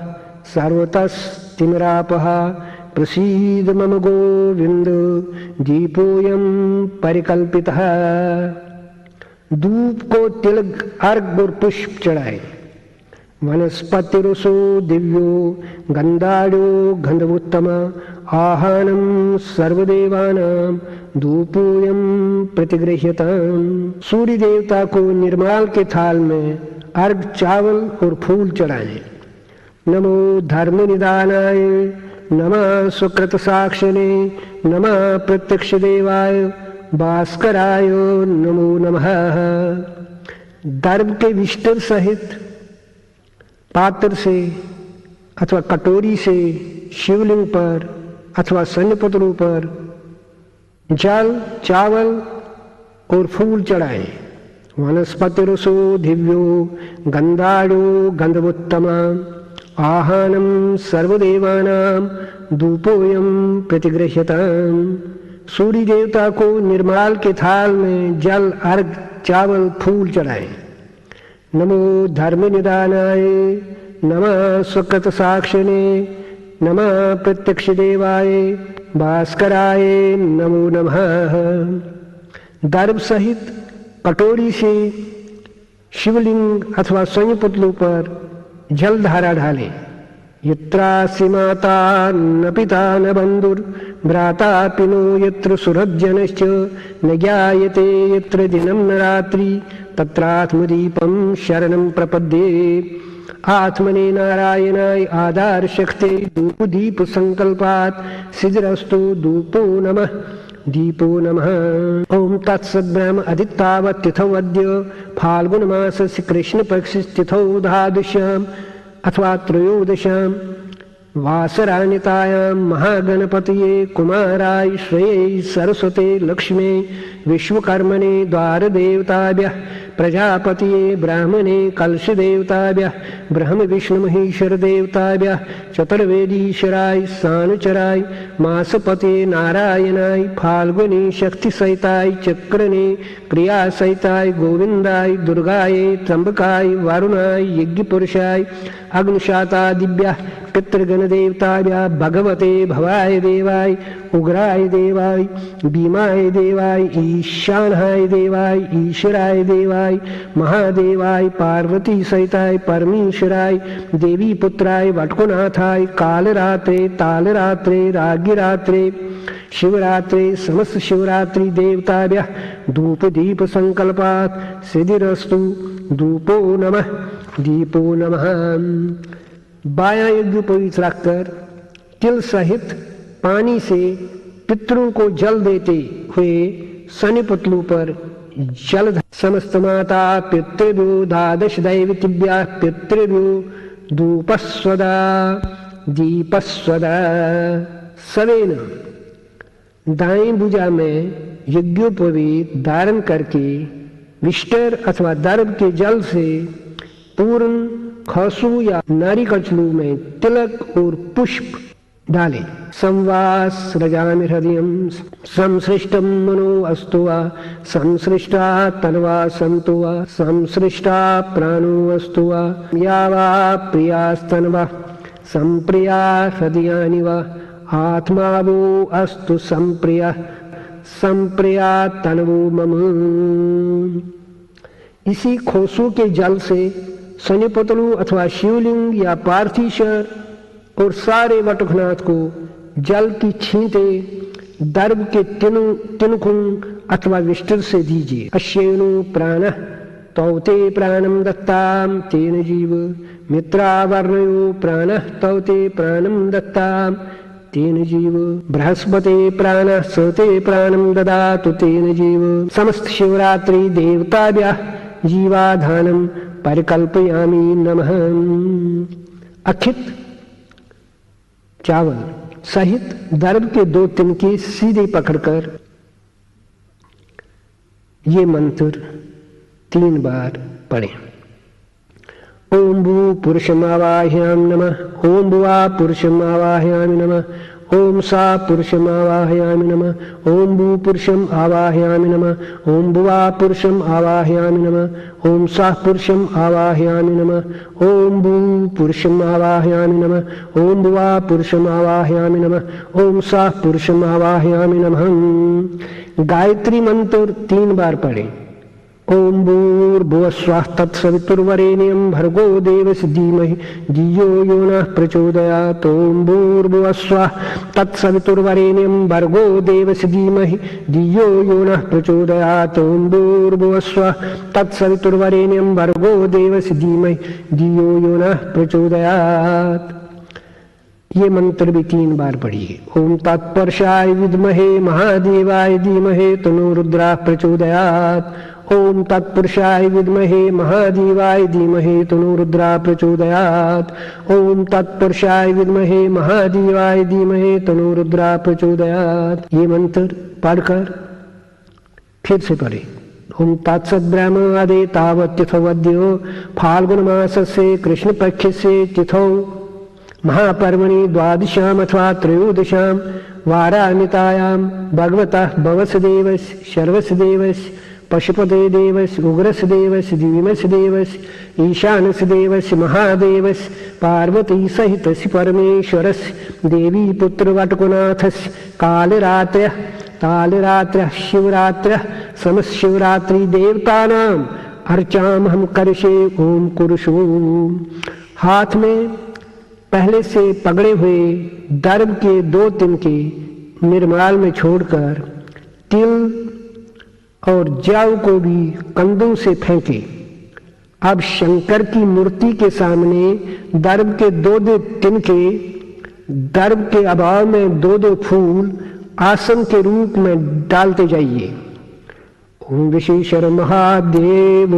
सर्वतस्तिमिरापः प्रसीद मम गोविंद दीपोऽयं परिकल्पितः। धूप को तिलक अर्घ और पुष्प चढ़ाए। वनस्पतिरुषो दिव्यो गंधाढ्यो गंधवोत्तम आहानम सर्वदेवानां धूपोऽयं प्रतिगृह्यताम्। सूर्य देवता को निर्माल के थाल में अर्घ चावल और फूल चढ़ाए। नमो धर्म निदानाय नमः सुकृत साक्षिणे नमः प्रत्यक्ष देवाय भास्कराय नमो नमः। दर्भ के विस्तर सहित पात्र से अथवा कटोरी से शिवलिंग पर अथवा सन्निपत्रों पर जल चावल और फूल चढ़ाए। वनस्पतिरुषो दिव्यो गंधाढ्यो गंधवोत्तम आहानम सर्वदेवानां धूपोऽयं प्रतिगृह्यताम्। सूर्य देवता को निर्माल के थाल में जल अर्घ चावल फूल चढ़ाए। नमो धर्म निदानाय नमः सुकृत साक्षिणे नमः प्रत्यक्ष देवाय भास्कराय नमो नमः। दर्भ सहित कटोरी से शिवलिंग अथवा स्वयंपुतलों पर जल धारा डाले। यत्रासि माता न पिता न बंधुर भ्राता पिनो यत्र सुहृज्जनश्च न ज्ञायते यत्र दिनं न रात्रि तत्रात्मदीपं शरणं प्रपद्ये। आत्मने नारायणाय आधार शक्ते धूप दीप संकल्पात् सिद्धिरस्तु धूपो नमः दीपो नमः। ओम तत्सद्ब्रह्म अदित्तावत् तिथौ अद्य फाल्गुन मासस्य कृष्ण पक्षस्य तिथौ द्वादश्याम् अथवा त्रयोदश्याम् वासरान्यतायां महागणपतये कुमाराय श्रेयै सरस्वते लक्ष्मे विश्वकर्मणे द्वारदेवताभ्यः प्रजापतये ब्राह्मणे कलशदेवताभ्यः ब्रह्म विष्णु महेश्वर देवताभ्यः चतुर्वेदीश्वराय सानुचराय मासपते नारायणाय फाल्गुनी शक्तिसहिताय चक्रने क्रियासहिताय गोविंदाय दुर्गाय त्र्यंबकाय वरुणाय यज्ञपुरुषाय अग्निशाता दिव्या पितृगण देवताभ्यः भगवते भवाय देवाय उग्राय देवाय भीमाय देवाय ईशानाय देवाय ईश्वराय देवाय महादेवाय पार्वती सहिताय परमेश्वराय देवी पुत्राय वटकुनाथाय कालरात्रे तालरात्रे राज्ञरात्रे शिवरात्रे समस्त शिवरात्रि देवताभ्यः धूप दीप संकल्पात् सिद्धिरस्तु। धूपो नमः दीपो नमः। बायां यज्ञ पवित्र रखकर तिल सहित पानी से पितरों को जल देते हुए शनि पतलू पर जल समस्त माता पितृभ्यो द्वादश दैवतिभ्यः पितृभ्यो धूपस्वदा दीपस्वदा। सवेन दाएं भुजा में यज्ञोपवीत धारण करके विष्टर अथवा दर्भ के जल से पूर्ण खसू या नारी कचलू में तिलक और पुष्प डाले। संवास रजामि हृदयं संसृष्टं मनो अस्तु वा संसृष्टा तन्वा सन्तु वा संसृष्टा प्राणो अस्तु वा या वा प्रियास्तन्वा संप्रिया हृदयानि वा आत्मा वो अस्तु संप्रिया संप्रिया तन्वो मम। इसी खोसू के जल से शनिपतलु अथवा शिवलिंग या पार्थीश्वर और सारे वटुकनाथ को जल की छींटे दर्भ के तिनकुं अथवा विष्टर से दीजिए। अश्येनु प्राणः तौते प्राणं दत्ताम तेन जीव मित्रावर्णयो प्राणः तौते प्राणं दत्ताम तेन जीव बृहस्पते प्राणः सते प्राणं ददातु तेन जीव। समस्त शिवरात्रि देवताभ्यः जीवाधानं परिकल्पयामि नमः। अखित चावल सहित दर्भ के 2 तिनके सीधे पकड़कर ये मंत्र 3 बार पढ़ें। ओम भू पुरुषमावाहयामि नमः। ओम भुवा पुरुषमावाहयामि नमः। ओम सा पुरुषम आवाहयामि नमः। ओम भू पुरुषम आवाहयामि नमः। ओम भुवा पुरुषम आवाहयामि नमः। ओम सा पुरुषम आवाहयामि नमः। ओम भू पुरुषम आवाहयामि नमः। ओम भुवा पुरुषम आवाहयामि नमः। ओम सा पुरुषम आवाहयामि नमः। गायत्री मंत्र 3 बार पढ़ें। ओम भूर्भुवस्वः तत्सवितुर्वरेण्यं भर्गो देवस्य धीमहि धियो यो नः प्रचोदयात्। ओम भूर्भुवस्वः तत्सवितुर्वरेण्यं भर्गो देवस्य धीमहि धियो यो नः प्रचोदयात्। ओम भूर्भुवस्वः तत्सवितुर्वरेण्यं भर्गो देवस्य धीमहि धियो यो नः प्रचोदयात्। ये मंत्र भी 3 बार पढ़िए। ओम तत्पुरुषाय विद्महे महादेवाय धीमहि तन्नो रुद्रः प्रचोदयात्। ओम तत्पुरुषाय विद्महे महादेवाय धीमहि तन्नो रुद्रः प्रचोदयात्। ओम तत्पुरुषाय विद्महे महादेवाय धीमहि तन्नो रुद्रः प्रचोदयात्। ये मंत्र पढ़कर फिर से पढ़े। ओम तत्सद्ब्रह्म आदे तावत्यथवद्यो फाल्गुन मासस्य कृष्ण पक्षस्य तिथौ महापर्वणि द्वादशाम अथवा त्रयोदशाम वारान्वितायां भगवतः भवसदेवस्य शर्वसदेवस्य पशुपते देवस्य उग्रस्य देवस्य दिव्यमस्य देवस्य ईशानस्य देवस्य महादेवस्य पार्वती सहितस्य परमेश्वरस्य देवी पुत्र वटकुनाथस्य कालरात्रः तालरात्रः शिवरात्रः समस्त शिवरात्रि देवतानां अर्चामहं करिष्ये। ओम कुरुषु। हाथ में पहले से पकड़े हुए दर्भ के 2 तिनके निर्माल में छोड़कर तिल और जव को भी कंधों से फेंके। अब शंकर की मूर्ति के सामने दर्भ के 2 तिनके, दर्भ के अभाव में 2 फूल आसन के रूप में डालते जाइए। ओम विशेषर महादेव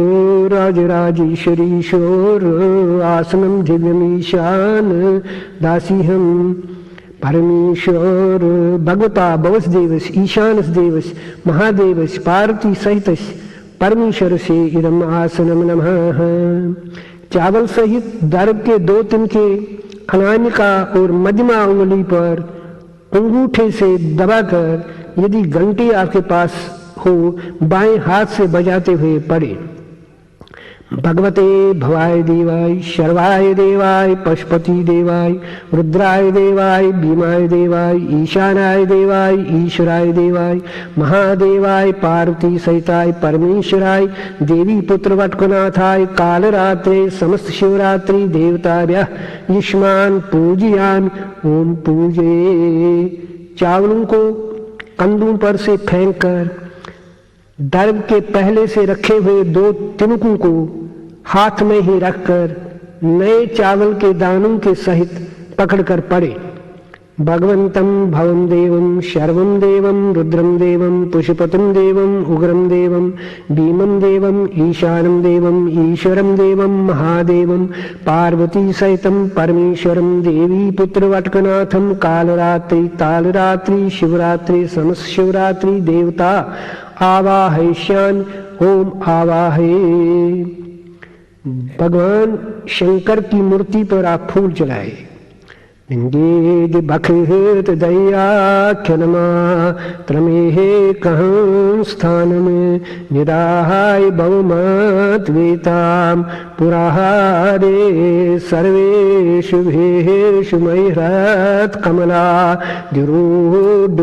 राजराजेश्वरीश्वर आसनम दिव्यमीशान दासीहम परमेश्वर भगवता भवसदेवस ईशानस देवस महादेवस पार्वती सहितस परमेश्वर से इदम आसनम नमः। चावल सहित दर्भ के 2 तिनके अनामिका और मध्यमा उंगली पर अंगूठे से दबाकर यदि घंटी आपके पास हो बाएं हाथ से बजाते हुए पढ़े। भगवते भवाय देवाय शर्वाय देवाय पशुपति देवाय रुद्राय देवाय भीमाय देवाय ईशानाय देवाय ईश्वराय देवाय महादेवाय पार्वती सहिताय परमेश्वराय देवी पुत्र वटकुनाथाय कालरात्रे समस्त शिवरात्रि देवताभ्यः युष्मान पूजयामि। ओम पूजे। चावलों को कंधों पर से फेंककर दर्भ के पहले से रखे हुए 2 तिनकों को हाथ में ही रखकर नए चावल के दानों के सहित पकड़कर पड़े। भगवंतम भवम देवम शर्वम देवम रुद्रम देवम पुष्पतिम देवम उग्रम देवम भीमम देवम ईशानम देवम ईश्वरम देवम महादेवम पार्वती सहितम परमेश्वरम देवी पुत्र वटकनाथम कालरात्रि तालरात्रि शिवरात्रि समस्त शिवरात्रि देवता आवाहयिष्यामि। ओम आवाहये। भगवान शंकर की मूर्ति पर आप फूल चढ़ाए। इंगेद बखत दयाख्यनमा त्रमेहे कहं स्थान में निदाहाय बहुमत वेताम पुराहारे सर्वेषु भेषु मय्हृत कमला दिरूढ़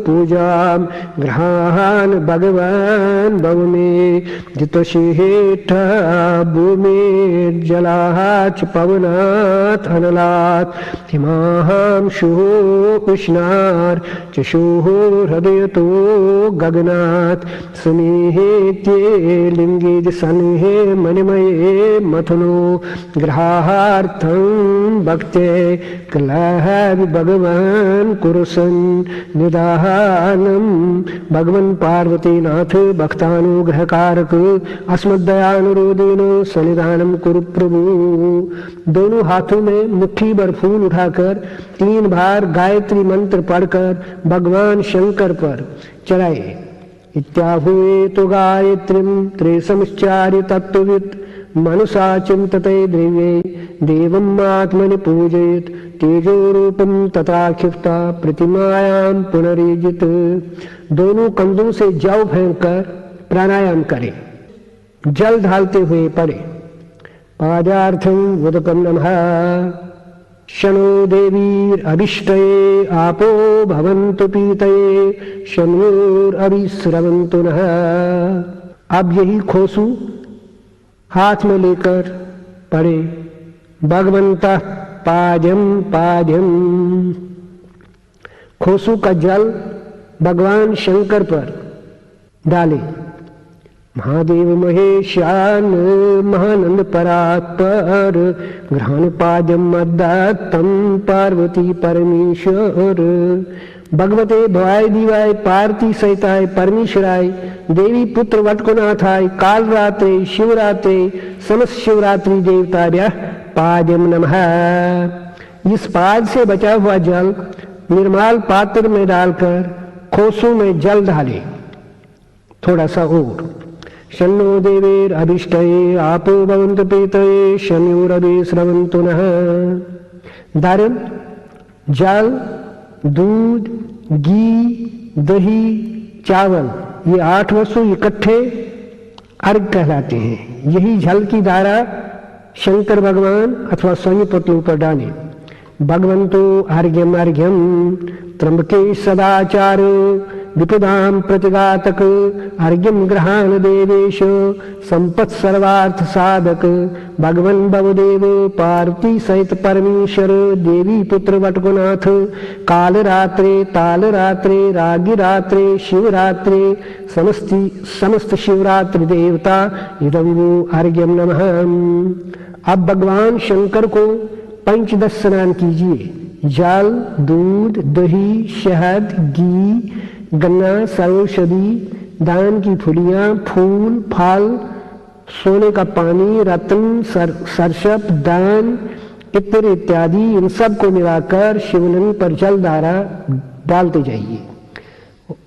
पूजाम ग्रहान भगवान भवमे जितशेठ भूमि जलाच पवनाथ अनलात् हिमाहां शुः उष्णार चशुः हृदयतो गगनात् समेहेत्ये लिंगे सन्हे मणिमये मथनो ग्रहार्थं भक्ते कलह भगवान कुरुसन निदानम। भगवान पार्वती नाथ भक्तानुग्रह कारक अस्मद्दयानुरोधेन सन्निधानम कुरु प्रभु। दोनों हाथों में मुट्ठी भर फूल उठाकर 3 बार गायत्री मंत्र पढ़कर भगवान शंकर पर चढ़ाए। इत्याहुए तो गायत्रीम त्रिसमश्चार्य तत्त्ववित् मनुषा चिंतते द्रव्ये देवम् आत्मनि पूजयेत् तेजो रूपम तथा क्षिप्ता प्रतिमायाम पुनरीजित। दोनों कंधों से जौ फेंककर प्राणायाम करें। जल ढालते हुए पड़े। पादार्थम उदकम नमः शनो देवीर अभिष्टये आपो भवन्तु पीतये शनोर अभिस्रवन्तु नः। अब यही खोसू हाथ में लेकर पड़े। भगवन्तः पाद्यम पाद्यम। खोसू का जल भगवान शंकर पर डाले। महादेव महेशान महानंद परात्पर ग्रहण पाद्यम अदत्तम पार्वती परमेश्वर। भगवते भवाय दिवाय पार्वती सहिताय परमेश्वराय देवी पुत्र वटकुनाथाय कालरात्रे शिवरात्रे समस्त शिवरात्रि देवताभ्यः पाद्यम नमः। इस पाद से बचा हुआ जल निर्माल पात्र में डालकर खोसों में जल डाले। थोड़ा सा और। शन्नो देवीर अभिष्टये आपो भवन्तु पीतये शन्योरभिस्रवन्तु नः। दारुण जल दूध घी दही चावल ये 8 वस्तु इकट्ठे अर्घ कहलाते हैं। यही जल की धारा शंकर भगवान अथवा स्वयं पत्नियों पर डाले। भगवंतो अर्घ्यम अर्घ्यम त्र्यंबके सदाचार विपदाम प्रतिघातक अर्घ्यम ग्रहाण देवेश संपत् सर्वार्थ साधक। भगवन भवदेव पार्वती सहित परमेश्वर देवी पुत्र वटकुनाथ कालरात्रे तालरात्रे रागिरात्रे शिवरात्रे समस्त शिवरात्रि देवता इदं वो अर्घ्यम नमः। अब भगवान शंकर को पंचदश स्नान कीजिए। जल दूध दही शहद घी गन्ना सर्वौषधि दान की फुलियां फूल फल सोने का पानी रत्न सरसप दान इत्र इत्यादि इन सब को मिलाकर शिवलिंग पर जल धारा डालते जाइए।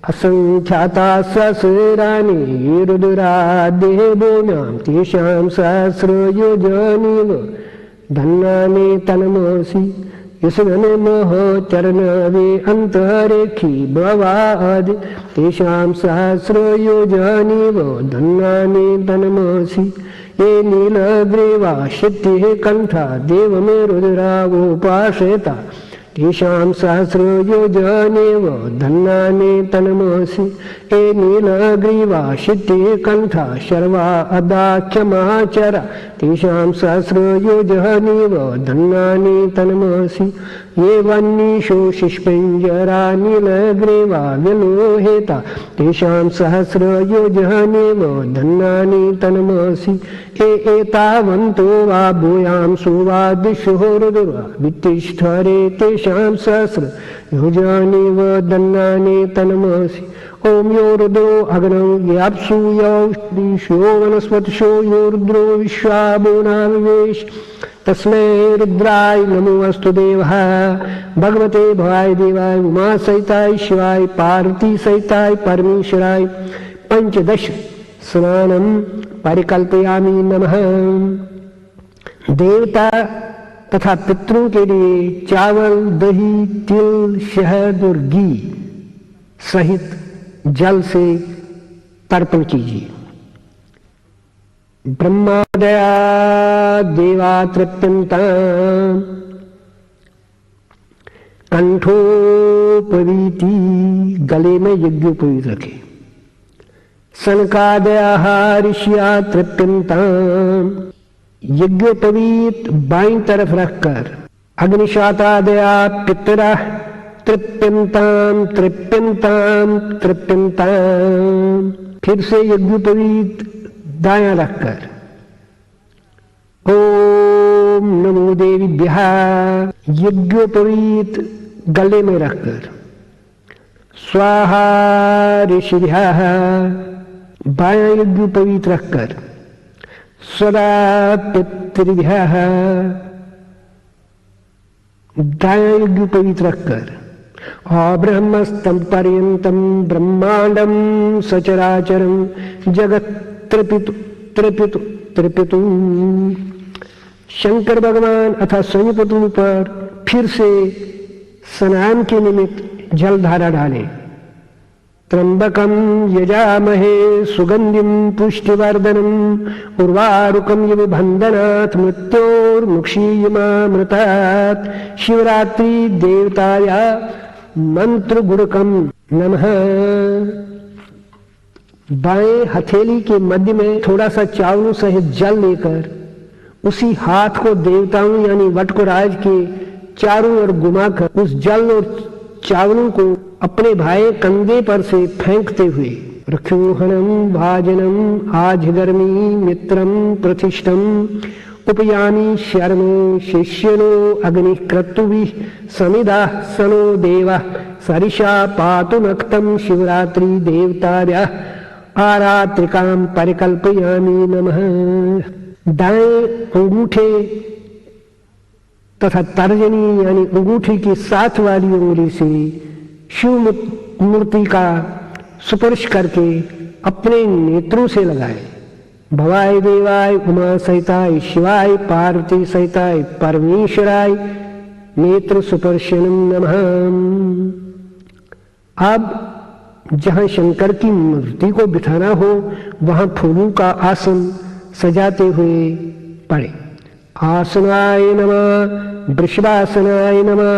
असंख्याता सहस्राणि रुद्रा देवोनां तेषां सहस्रयोजनीव धन्यानि तन्मसि यशनमः चरणवे अंतरेखी भवाद तेषां सहस्रयोजनीव धन्यानि तन्मसि ये नीलग्रीवा शित्तिः कंठा देवमे रुद्रावोपाश्रयता तेषां सहस्रयोजनेव धन्यानि तन्मसि ये नीलग्रीवा शित्तिः कंठा शर्वा अदाख्यमाचर तेषां सहस्रयोजनेव धन्यानि तन्मसि ये वह्निषु शिष्पिञ्जरा नीलग्रीवा विलोहिता तेषां सहस्रयोजनेव धन्यानि तन्मसि ये एतावन्तो वा भूयांसु वा दिशो रुद्रा वित्तिष्ठरे तेषां सहस्रयोजनेव धन्यानि तन्मसि ओम यो रुद्रो अग्नौ याप्सु यौष्णीषो वनस्पतिषो यो रुद्रो विश्वाभुवनाविवेश तस्मै रुद्राय नमोऽस्तु देवः भगवते भवाय देवाय उमा सहिताय शिवाय पार्वती सहिताय परमेश्वराय पंचदश स्नानं परिकल्पयामि नमः। देवता तथा पितरों के लिए चावल दही तिल शहद और घी सहित जल से तर्पण कीजिए। ब्रह्मादया देवा तृप्यन्ता कंठोपवीति गले में यज्ञोपवीत रखे। सनकादया ऋषिया तृप्यन्ता यज्ञोपवीत बाईं तरफ रखकर। अग्निशातादया पितरा तृप्यन्ताम तृप्यन्ताम तृप्यन्ताम फिर से यज्ञोपवीत दायां रखकर। ओम नमो देवीभ्यः यज्ञोपवीत गले में रखकर। स्वाहा ऋषिभ्यः बायां यज्ञोपवीत रखकर। सदा पितृभ्यः दायां यज्ञोपवीत रखकर। ब्रह्मस्तं पर्यन्तं ब्रह्मांडं सचराचरं जगत् त्रिपितु त्रिपितु त्रिपितु। शंकर भगवान अथा स्वयंपतु पर फिर से स्नान के निमित्त जलधारा डाले। त्र्यंबकं यजामहे सुगंधिं पुष्टिवर्धनम् उर्वारुकं इव बन्धनात् मृत्योर्मुक्षीयमामृतात्। शिवरात्रि देवताया मंत्र गुणकम नमः। बाएं हथेली के मध्य में थोड़ा सा चावलों सहित जल लेकर उसी हाथ को देवताओं यानी वटकुराज के चारों ओर घुमाकर उस जल और चावलों को अपने भाई कंधे पर से फेंकते हुए रक्षोहणम भाजनम आज गर्मी मित्रम प्रतिष्ठम उपयामी शर्म शिष्यनो अग्निक्रतुभिः समिदा सनो देवा सरिषा पातु नक्तम। शिवरात्रि देवताभ्यः आरात्रिकां परिकल्पयामि नमः। दाएं अंगूठे तथा तर्जनी यानी अंगूठे की साथ वाली उंगली से शिव मूर्ति का स्पर्श करके अपने नेत्रों से लगाए। भवाय देवाय उमा सहिताय शिवाय पार्वती सहिताय परमेश्वराय नेत्र सुपर्शनम नमः। अब जहां शंकर की मूर्ति को बिठाना हो वहां फूलों का आसन सजाते हुए पड़े। आसनाय नमः वृषभासनाय नमः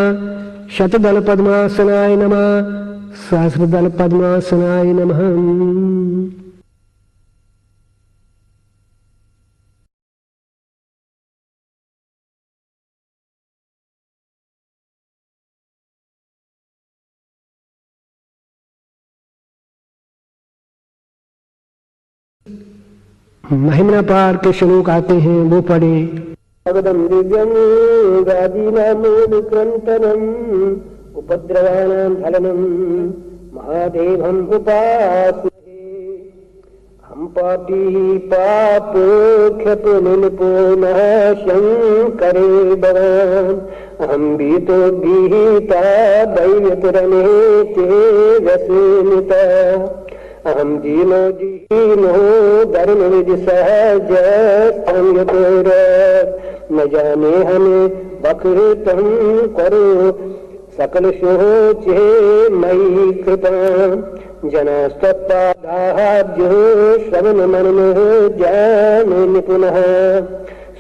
शतदल पद्मासनाय नमः सहस्रदल पद्मासनाय नमः। महिमना पार के श्लोक आते हैं, वो पढ़े। भगदम दिव्यम गादीनामोदक्रंतनम उपद्रवानां फलनम महादेवम उपास्महे। हम पापी पाप क्षतो निलपो न शंकरे भवान। हम भी तो गीता दैव्यतरणे तेजस्विता। अहम दीनो दीनो धर्म विधि सहज संयतोर। न जाने हमें बकृतम करो सकल शोचे मयि कृपा जनास्तत्पादाद्यो श्रवण मनन ज्ञान निपुणः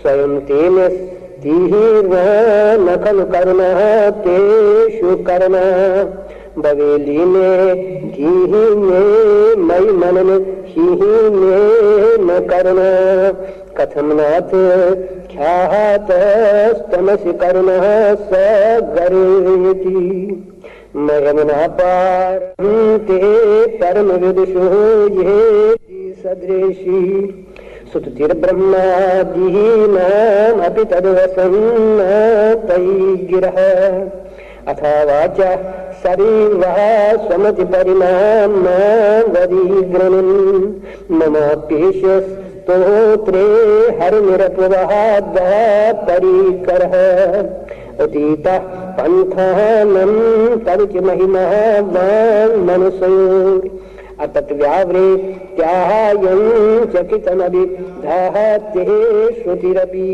स्वयं तेन न खलु करुणा तेषु करुणा बवेलीने धीहीने मयि मनन हीहीने न करुणा कथम नाथ ख्यातस्तमसि करुणः स गर्यति मयमुना पार ते परम विदुषो ये सदृशी सुतुतिर्ब्रह्मादीनामपि तद्वसन्न तयि गिरः अथा वाचा शरीरः स्वमति परिणामा वदीग्रणन् ममाप्येष स्तोत्रे हरिनिरपवादः परिकरः अतीतः पन्थानं तरुच महिमः वाङ्मनुषो अतत् व्यावृत्यायं चकितमभिधाते श्रुतिरपि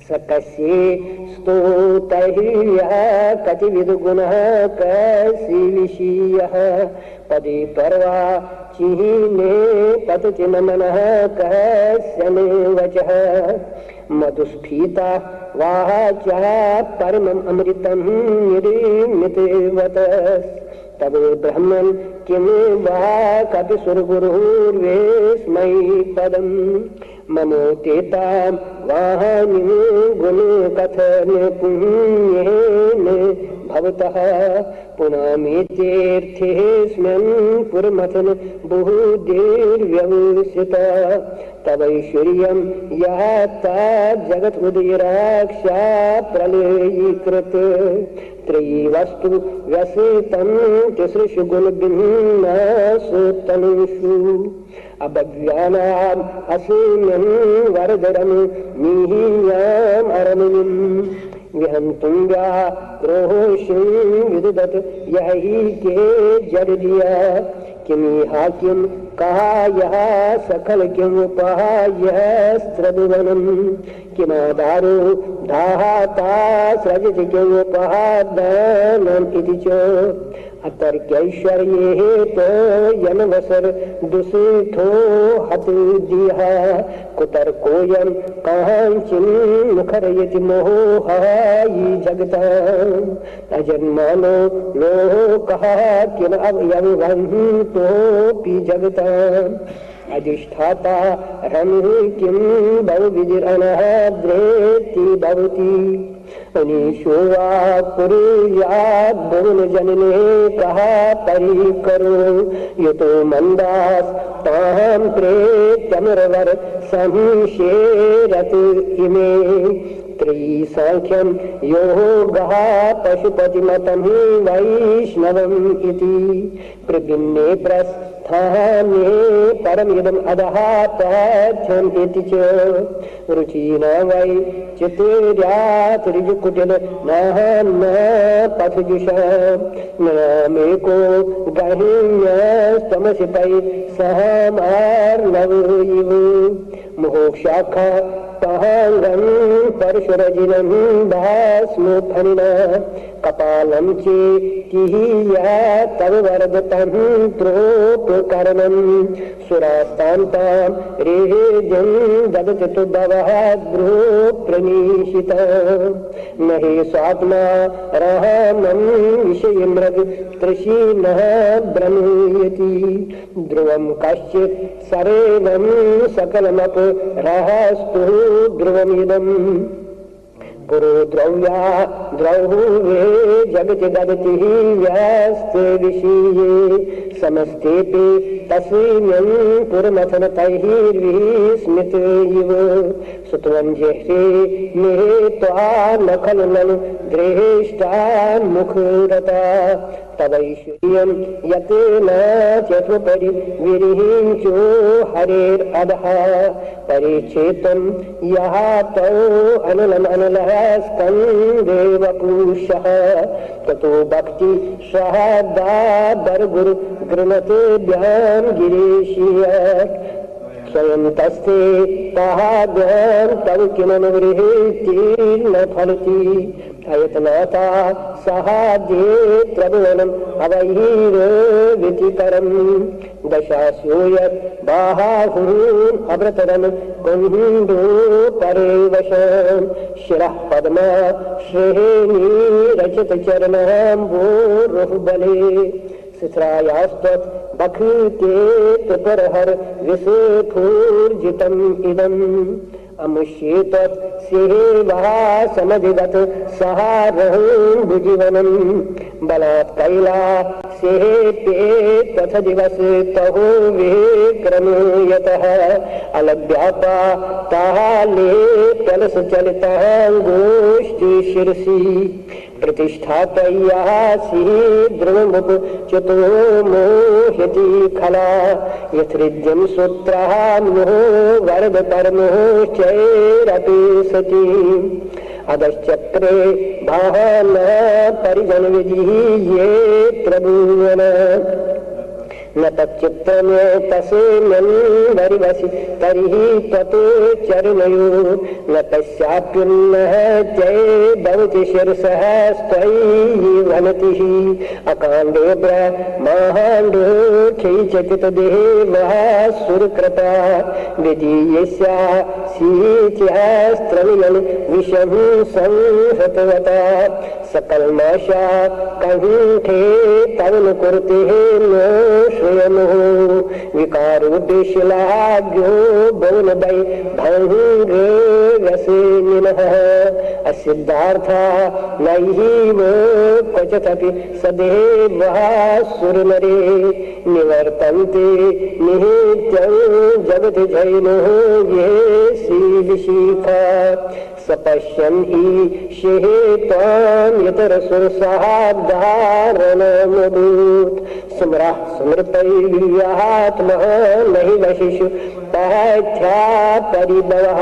सकस्ये स्तोतैर्यः कतिविदुगुणः कस्य विषयः पदे पर्वा चिह्ने पतति न मनः कस्य वचः मधुस्फीता वाचा परमम् अमृतं निर्मितवतः तब ब्रह्मन् किं वा कपि सुरगुरुर्वेस्मै पदम् ममोतेतां वाहनिं गुणकथन पुण्येन भवतः पुनामीत्यर्थेऽस्मिन् पुरमथन बहुधीर्व्यवसिता तवैश्वर्यं याता जगदुदयराक्षा प्रलयीकृत त्रयी वस्तु व्यसितं तिसृषु गुणभिन्नासु तनुषु अभव्यानाम् असीम्यं वरदरं नीयाम् अरमिम् विहन्तुं व्याक्रोशं विदुदत् यहि के जड़ दिया किमिहा किं कहा यह सकल किं उपहायः स्त्रदुवनम् किमादारो धाता सृजति किं उपहादानम् इति च अतर्क्यैश्वर्ये तो यनवसर दुषितो हत दियः कुतर्कोऽयं काञ्चिन् मुखरयति मोहायि जगताम् अजन्मानो लोकः किल अवयवन्तोऽपि जगताम् अधिष्ठाता रमि किं बहुविधिरनहद्रेति भवति अनीशो वा कुर्यात् भुवन जनने कहा परिकरो यतो मंदास तां प्रेत्यमरवर संशेरत इमे त्रिसांख्यं योगः पशुपतिमतं वैष्णवम् इति प्रभिन्ने प्रस्थाने परमिदम् अधः पाठ्यम् इति च रुचिना वै चित्तेर्यात् ऋजुकुटिल नाहन्न पथजुषाम् नामेको गहिन्यस्तमसि पै सहमार्णव इव मोक्षाखा पहांगं परशुरजिनं भास्मोत्फनिना कपालं चेतिया तव वरदतं त्रोपकरणं सुरास्तान्तां रेजं ददति तुभवः गृहो प्रणीशिता न हि स्वात्मा रामं विषयमृग तृषीणः ब्रह्मयति ध्रुवं कश्चित् सरेवं सकलमप रहस्तु ध्रुवमिदम् पुरो द्रव्या द्रौवे जगति ददति व्यस्त विषये समस्तेपि तस्मिन् पुरमथन तैर्विस्मित इव सुत्वं जेहे निहित्वा न खलु ननु दृष्टान्मुखरता तवैश्वर्यं यतेन चतुपरि विरिञ्चो हरेरधः परिच्छेदं यः तौ अनलम् अनलः स्कन्देवपुरुषः ततो भक्ति सहदादरगुरु गृणतेभ्यां गिरीशीय स्वयं तस्ते ताहाभ्यां तव किमनुगृहीति न फलति अयतनाथा सहाद्ये प्रभुवनम अवैरव्यतिकरम दशास्यो यत् बाहुः अभ्रतरम कुंडो परेवशं शिरः पद्मा श्रेणी रचित चरणाम्बोरुहबले सिस्रायास्तत् बखते त्रिपरहर विषफूर्जितम् इदम् अमुष्येतत् सेवा समधिगत सहारहं भुजीवनम् बलात् कैला सेते तथ दिवस तहो विक्रमो यतः अलभ्यापा ताले कलश चलितः गोष्ठी शिरसि प्रतिष्ठापय्यासि ध्रुवमुप चतो मोहति खला यथृद्यं सूत्रान्मोह वरद परमोह चैरपि सति अधश्चक्रे भावना परिजन विधि ये प्रभुवन न तच्चित्तमे तसेम्यन्वरिवसि तर्हि ततो चरणयो न तस्याप्युन्नः चै भवति शिरसः स्त्वयि वनतिः अकाण्डे ब्रह्माण्डो खैचकितदेवः सुरकृता विधीयस्या सीच्यास्त्रमियन् विषं संहृतवता सकलमाशा कण्ठे तवन कुरुतेः नो श्रेयमो विकारोद्देशिलाभ्यो बहुनबै भङ्ग व्यसेनिनः असिद्धार्था नैव क्वचिदपि सदेवः सुरनरे निवर्तन्ते निहित्यं जगति जैनो ये श्रीविशिखा सपश्यन् हि शेतां यतरसुरसाधारणमभूत् सुमरः स्मृतैर्यात्मः नहि वशिषु पाथ्या परिभवः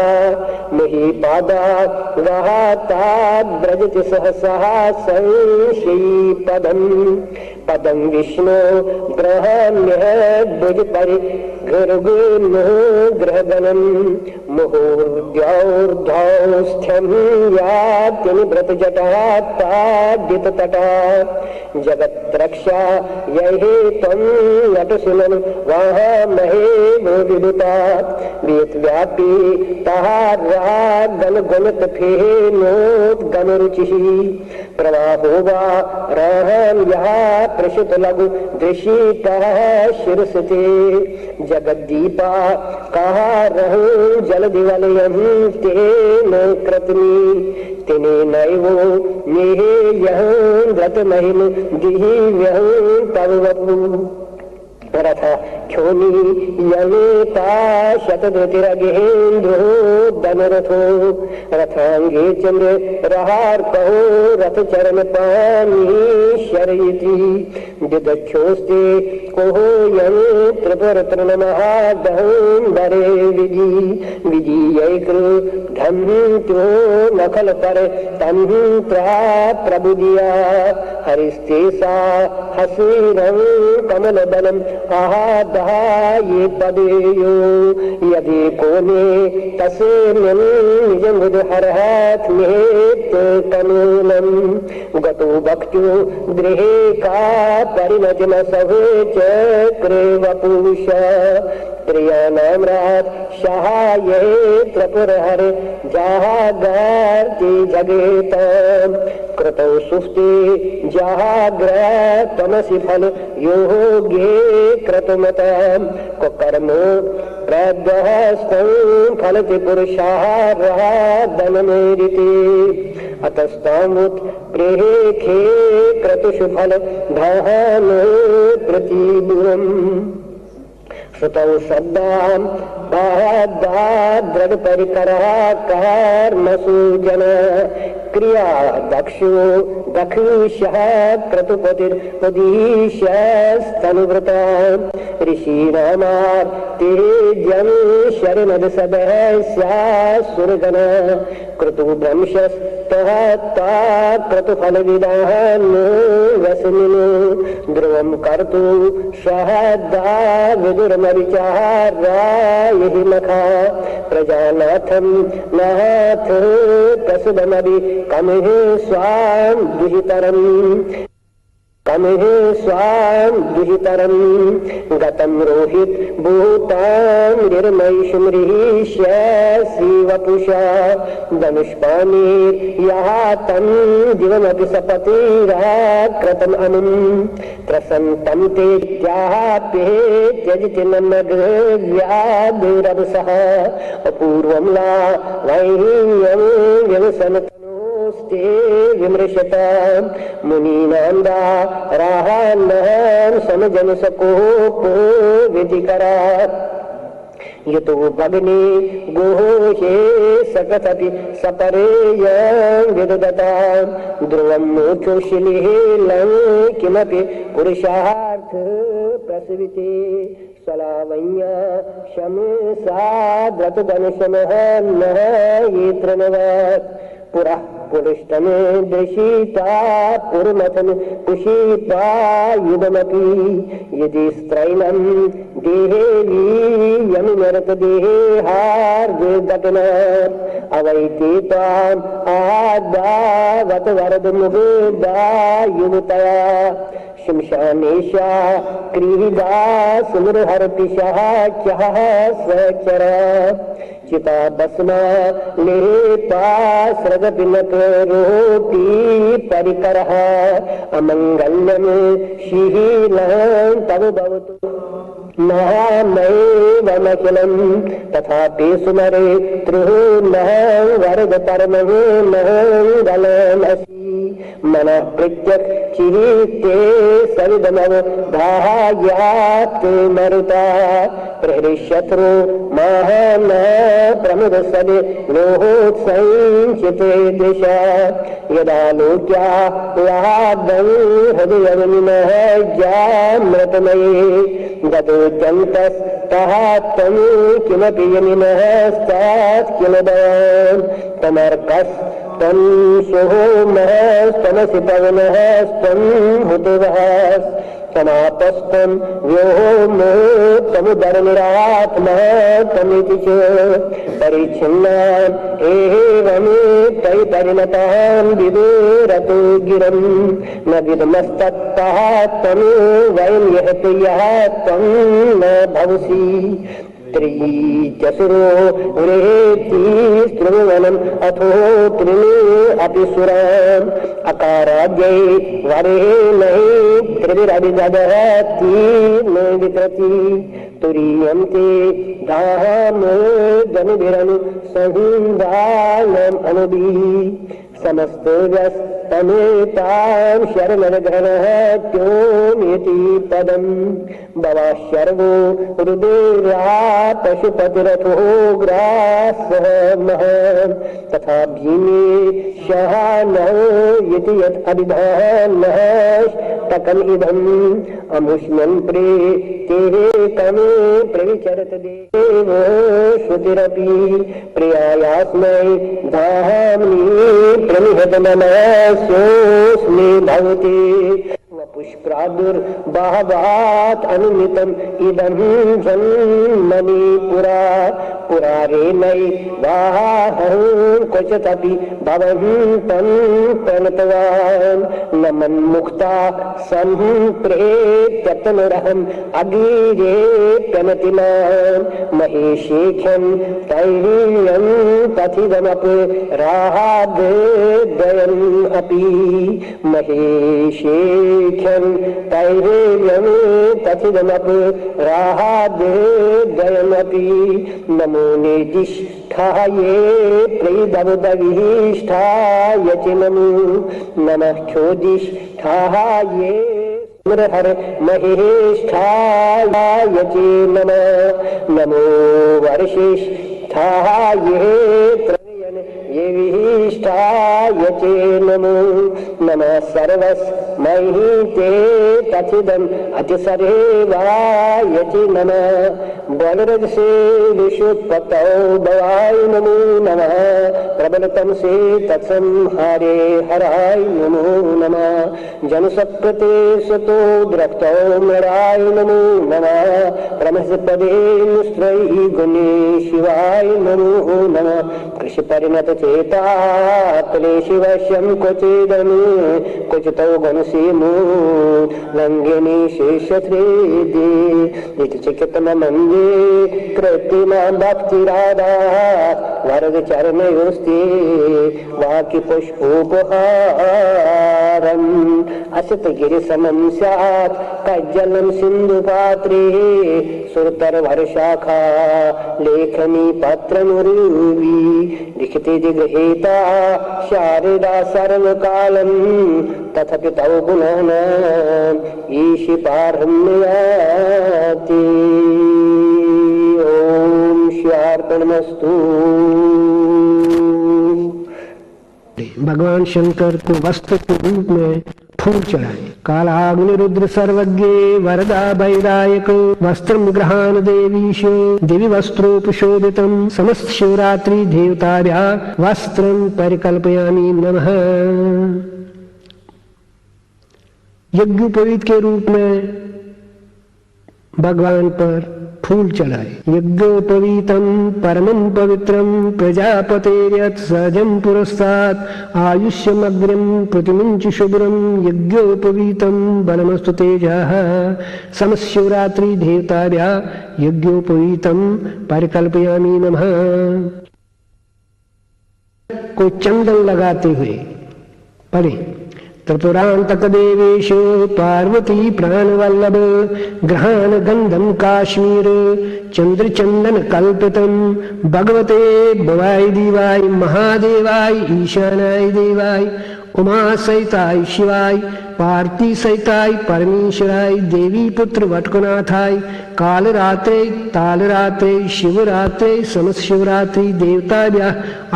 महीपादा वहाताद्व्रजति सहसः संश्रीपदम् पदं विष्णु ग्रहण्यः भुजपरि घृर्गुर्मुः ग्रहगणम् मुहूर्द्यौर्धौस्थ्यं यात्यनिभृतजटात्ताड्यततटा जगत्रक्षा यहि त्वं नटसुनन् वाहमहे वो विदुतात् वेत्व्यापी ताहारागनगुणतफेनोद्गमरुचिः प्रवाहो वा रहं यः प्रशुतलघु दृशीतः शिरसते जगद्दीपा कहारहं जलदिवलयं तेन कृतमी तेनैवो मेहेयहं व्रतमहिम दिव्यहं तव वपु रथ क्षोणी यमेता शतधृतिरगेन्द्रो धनुरथो रथांगे चंद्र रहार कहो रथ चरण पामीश्वरयति दिदक्षोस्ते कोहो यं त्रिपुरतृणमहादहंबरे विजीयैकृ धन्त्यो नखल पर तन्त्रा प्रबुदिया हरिस्ते सा हसीरं कमलबलम् आहादाये पदेयो यदि कोने तस्मिन् निजमुदहरहत् मेत् कनूनम् गतो भक्त्यो गृहे का परिणतिन सभे चक्रे वपुषा प्रियानाम्रात् सहाये त्रिपुरहर जागार्ति जगेतम् कृतौ सुप्ते जाग्रतमसि फल योगे क्रतुमतम् कुकर्मो प्रद्वहस्तं फलति पुरुषाराधनमेरिते अतस्तामुत् प्रेखे क्रतुषु फल धानो प्रतिदूरम् श्रुतौ शब्दां बाधाद्रड परिकरः कर्मसु जन क्रिया दक्षो दक्षः क्रतुपतिर्पदीशस्तनुव्रता ऋषीणामात् तेजं शरणद सदः स्यासुरगण क्रतु ब्रह्मशस् क्रतुफलविदान् रश्मिन् ध्रुवं कर्तु सहदा विदुरमरिचारायहि मखा प्रजानाथं नाथ प्रसुदमभि कमिः स्वां दुहितरम् गतं रोहित भूतां निर्मयिषुमृष्यसि वपुषा धनुष्पाणिर्यातं दिवमपि सपतिराकृतम् अनुम् त्रसन्तं ते त्याप्ये त्यजति नमग्रव्याधिरवसः अपूर्वं ला वैह्यं व्यवसनत् ते विमृशता मुनीनां दाराहान्नां समजन सकोपो विधिकरात् यतो भग्ने गोहे सकथपि सपरेयं विदधतां ध्रुवं मोक्षशिलिः लं किमपि पुरुषार्थ प्रसविते सलावण्या शमसाद्रतुधनुषमः नः येत्रनवत् पुरः पुरुष्टमे दृशिता पुरमथन कुशीता युधमपि यदि स्त्रैणं देहेवी यमिनरत देहार्जदकन अवैते ताम् आदावत वरद मुगदा युवतया शमशानेशा क्रीडा सुमरहर्पिशः चः सचरा चिता भस्मा लेपा स्रगपिनक रोटी परिकरः अमङ्गल्यं शीलं तव भवतु नामैवमखिलं तथापि सुमरे त्रिहुनः वरद परमः मङ्गलमसि मनः प्रत्यक्षिते सविदमव धायात् मरुता प्रहृष्यत्रो महान प्रमुदसदे लोहोत्सञ्चिते दिशा यदा लोक्या लादं हृदयमिनः जामृतमये गतोऽत्यन्तस्तः तं किमपि यमिनः स्तात् किलदयम् तमर्कस् तं सोमस्तमसि पवनः स्तं हुतवः समापस्तं व्योमोत्तमुदरनिरात्मा तमिति च परिच्छिन्नान् एवमेतै परिणतान् विदुरतो गिरं न विदमस्तत्तः तं वयं यत् यः तं न भवसि त्रिचसुरो वृहेति स्त्रुवनम् अथो त्रिणे अपि सुरान् अकाराद्यै वरे नहि त्रिभिरभिदधति न वितरति तुरीयं ते धाम जनिभिरनु संदानम् अनुभिः समस्त व्यस्तमेतां शरणग्रहणः त्योमेति पदम् भवः शर्वो रुदेरा पशुपतिरथो ग्रासः महान् तथा भीमे शहानः इति यत् अभिधानः तकमिदम् अमुष्म्यन् प्रेतेः कमे प्रविचरत देवो श्रुतिरपि प्रियायास्मै धाम्नि प्रनिहत मनसोऽस्मि भवति पुष्प्रादुर्भावात् अनुमितम् इदं जन्मनि पुरारेणै वाहं क्वचिदपि भवन्तं प्रणतवान् न मन्मुक्ता सम्प्रेत्यतनुरहम् अगीरे प्रणतिमान् महेशेख्यं तैर्यं तथिदमपि राहाद्वयम् अपि महेशेख्यं तैर्यं तथिदमपि राहाद्वयमपि नमो निर्दिष्ठाये प्रीदवदविष्ठाय च नमो नमः क्षोदिष्ठाये हर महेष्ठाय च नमः नमो वर्षिष्ठाये ये विहिष्ठाय च नमो नमः सर्वस्मै ते तथिदम् अतिसर्वायति नमः बलरजसे विशुत्पतौ भवाय नमो नमः प्रबलतमसे तत्संहारे हराय नमो नमः जनसत्कृते सतो द्रक्तौ मराय नमो नमः प्रमहपदे निस्त्रयी गुणे शिवाय नमो नमः कृषिपरिणत चेता क्लेशि वश्यं क्वचिदनु क्वचितो गुणसीमो लंघिनी शेषथ्रेदे नित्यचिकितममन्ये कृत्रिमा भक्तिराधा वरद चरणयोस्ते वाक्य पुष्पोपहारम् असित गिरिसमं स्यात् कज्जलं सिन्धुपात्रे सुरतर वर्षाखा लेखनी पत्रमुरुवी लिखिते गृहीता शारदा सर्वकालम् तथापि तौ पुनः न ईशि पारम्यति। ओम श्रीअर्पणमस्तु। भगवान शंकर को वस्त्र के रूप में फूल चढ़ाए। कालाग्नि रुद्र सर्वज्ञ वरदा वैदायक वस्त्रम गृहान देवीश दिवि वस्त्रोपशोभितम समस्त शिवरात्रि देवताभ्या वस्त्रम परिकल्पयामि नमः। यज्ञोपवीत के रूप में भगवान पर फूल चढ़ाए। यज्ञोपवीतम परमं पवित्रम प्रजापतेर्यत् सहजं पुरस्तात् आयुष्यमग्रं प्रतिमुंच शुभ्रं यज्ञोपवीतम बलमस्तु तेजः। समशिवरात्रि देवताभ्या यज्ञोपवीतम परिकल्पयामि नमः। को चंदन लगाते हुए पढ़े। त्रिपुरांतक देवेश पार्वती प्राणवल्लभ ग्रहान गंधम काश्मीर चंद्र चंदन कल्पितम भगवते भवाय देवाय महादेवाय ईशानाय देवाय उमा सहिताय शिवाय पार्ति सहिताय परमेश्वराय देवी पुत्र वटकुनाथाय कालरात्रे तालरात्रे शिवरात्रे समशिवरात्रि देवताभ्यः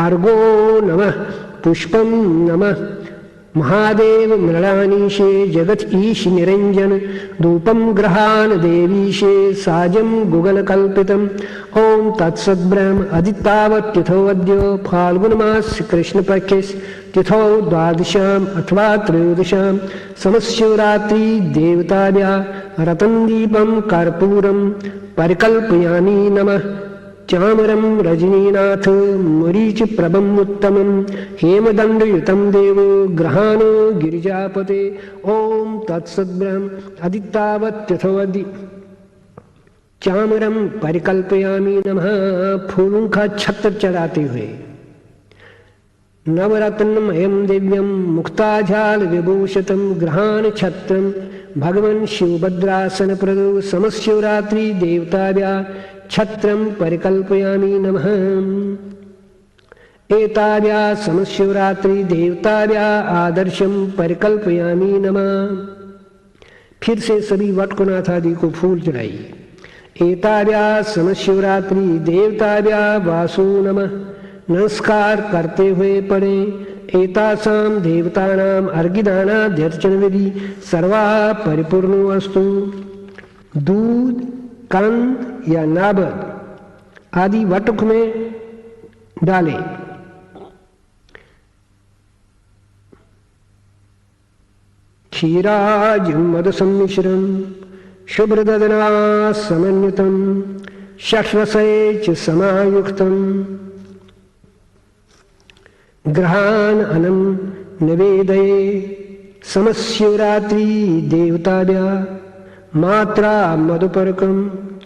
अर्घो नमः पुष्पं नमः। महादेव मृणानीशे जगत ईश निरंजन धूपम ग्रहान देवीशे साजम गुगल कल्पितम। ओम तत्सद्ब्रह्म अदितावत्तिथो अद्यो फाल्गुन मास कृष्ण पक्षस तिथौ द्वादशाम अथवा त्रयोदशाम समशिवरात्रि देवताभ्या रतन दीपम कर्पूरम परिकल्पयामि नमः। चामरं रजनीनाथ मुरीच प्रभम उत्तमं हेमदंडयुतं देवो ग्रहाणो गिरिजापते। ओम तत्सद्ब्रह्म अदितावत्यथोदि चामरं परिकल्पयामि नमः। फूलों का छत्र चढ़ाते हुए नवरत्नमयं दिव्यं मुक्ताझाल विभूषितं ग्रहाण छत्रं भगवन् शिवभद्रासन प्रदो समशिवरात्रि देवताभ्या छत्रं परिकल्पयामि नमः। एताभ्या समशिवरात्रि देवताभ्या आदर्शं परिकल्पयामि नमः। फिर से सभी वटकुनाथ आदि को फूल चढ़ाइए। एताभ्या समशिवरात्रि देवताभ्या वासु नमः। नमस्कार करते हुए पढ़े। एतासां देवतानां अर्घ्यदानाध्यर्चन विधि सर्वा परिपूर्णो अस्तु। दूध कंद या नाबद आदि वटुक में डाले। क्षीराज मद सम्मिश्रम शुभ्रदना समन्वितम षट्रसैः च समायुक्तम ग्रहान अनं निवेदये समशिवरात्रि देवताभ्या मात्रा मधुपर्कम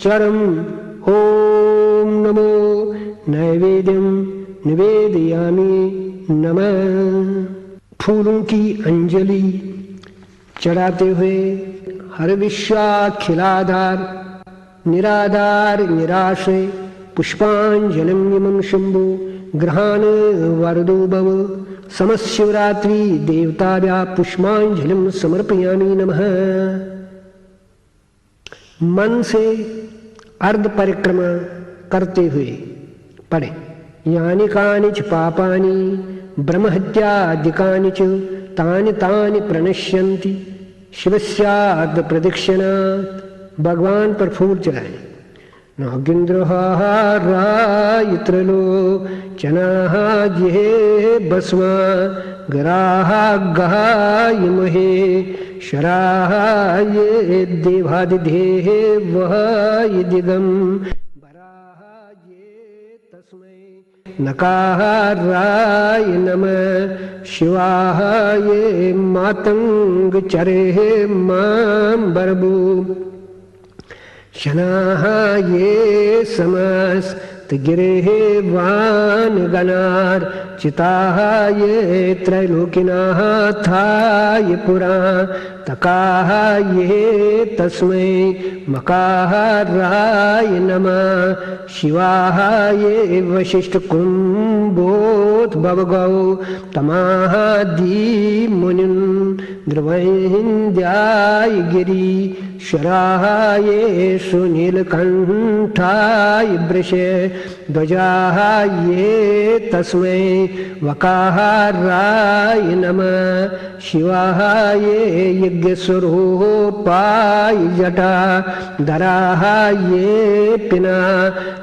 चरम। ओम नमो नैवेद्यम निवेदयामि नमः। फूलों की अंजलि चढ़ाते हुए हर विश्वाखिलाधार निराधार निराश्रय पुष्पांजलिं यमं शंभो ग्रहान वरदो भव। समशिवरात्रि देवताभ्या पुष्पांजलिं समर्पयामि नमः। मन से अर्ध परिक्रमा करते हुए पढ़े। यानि कानिच पापानि ब्रह्महत्यादिकानि च तानि तानि प्रणश्यन्ति। शिवस्याद प्रदक्षिणात्, भगवान पर फूल चढ़ाएं। नागेन्द्रहाराय त्रिलोचनाः जिहे भस्मा गराः गाय महेश्वराय देवादिदेवाय दिगम्बराय तस्मै नकाराय नमः शिवाय मातङ्गचरे माम्बरभू शनाः ये समस्तगिरेः वानगणार्चिताः ये त्रैलोकिनाः थाय पुरा तकाः ये तस्मै मकाराय नमः शिवाः ये वसिष्ठकुम्भोद्भवगौ तमाः दीमुनिन् ध्रुवैन्द्याय गिरीश्वराः ये सुनीलकण्ठाय वृषे ध्वजाः ये तस्मै वकाराय नमः शिवाः ये यज्ञस्वरूपाय जटा धराः ये पिनाकहस्ताय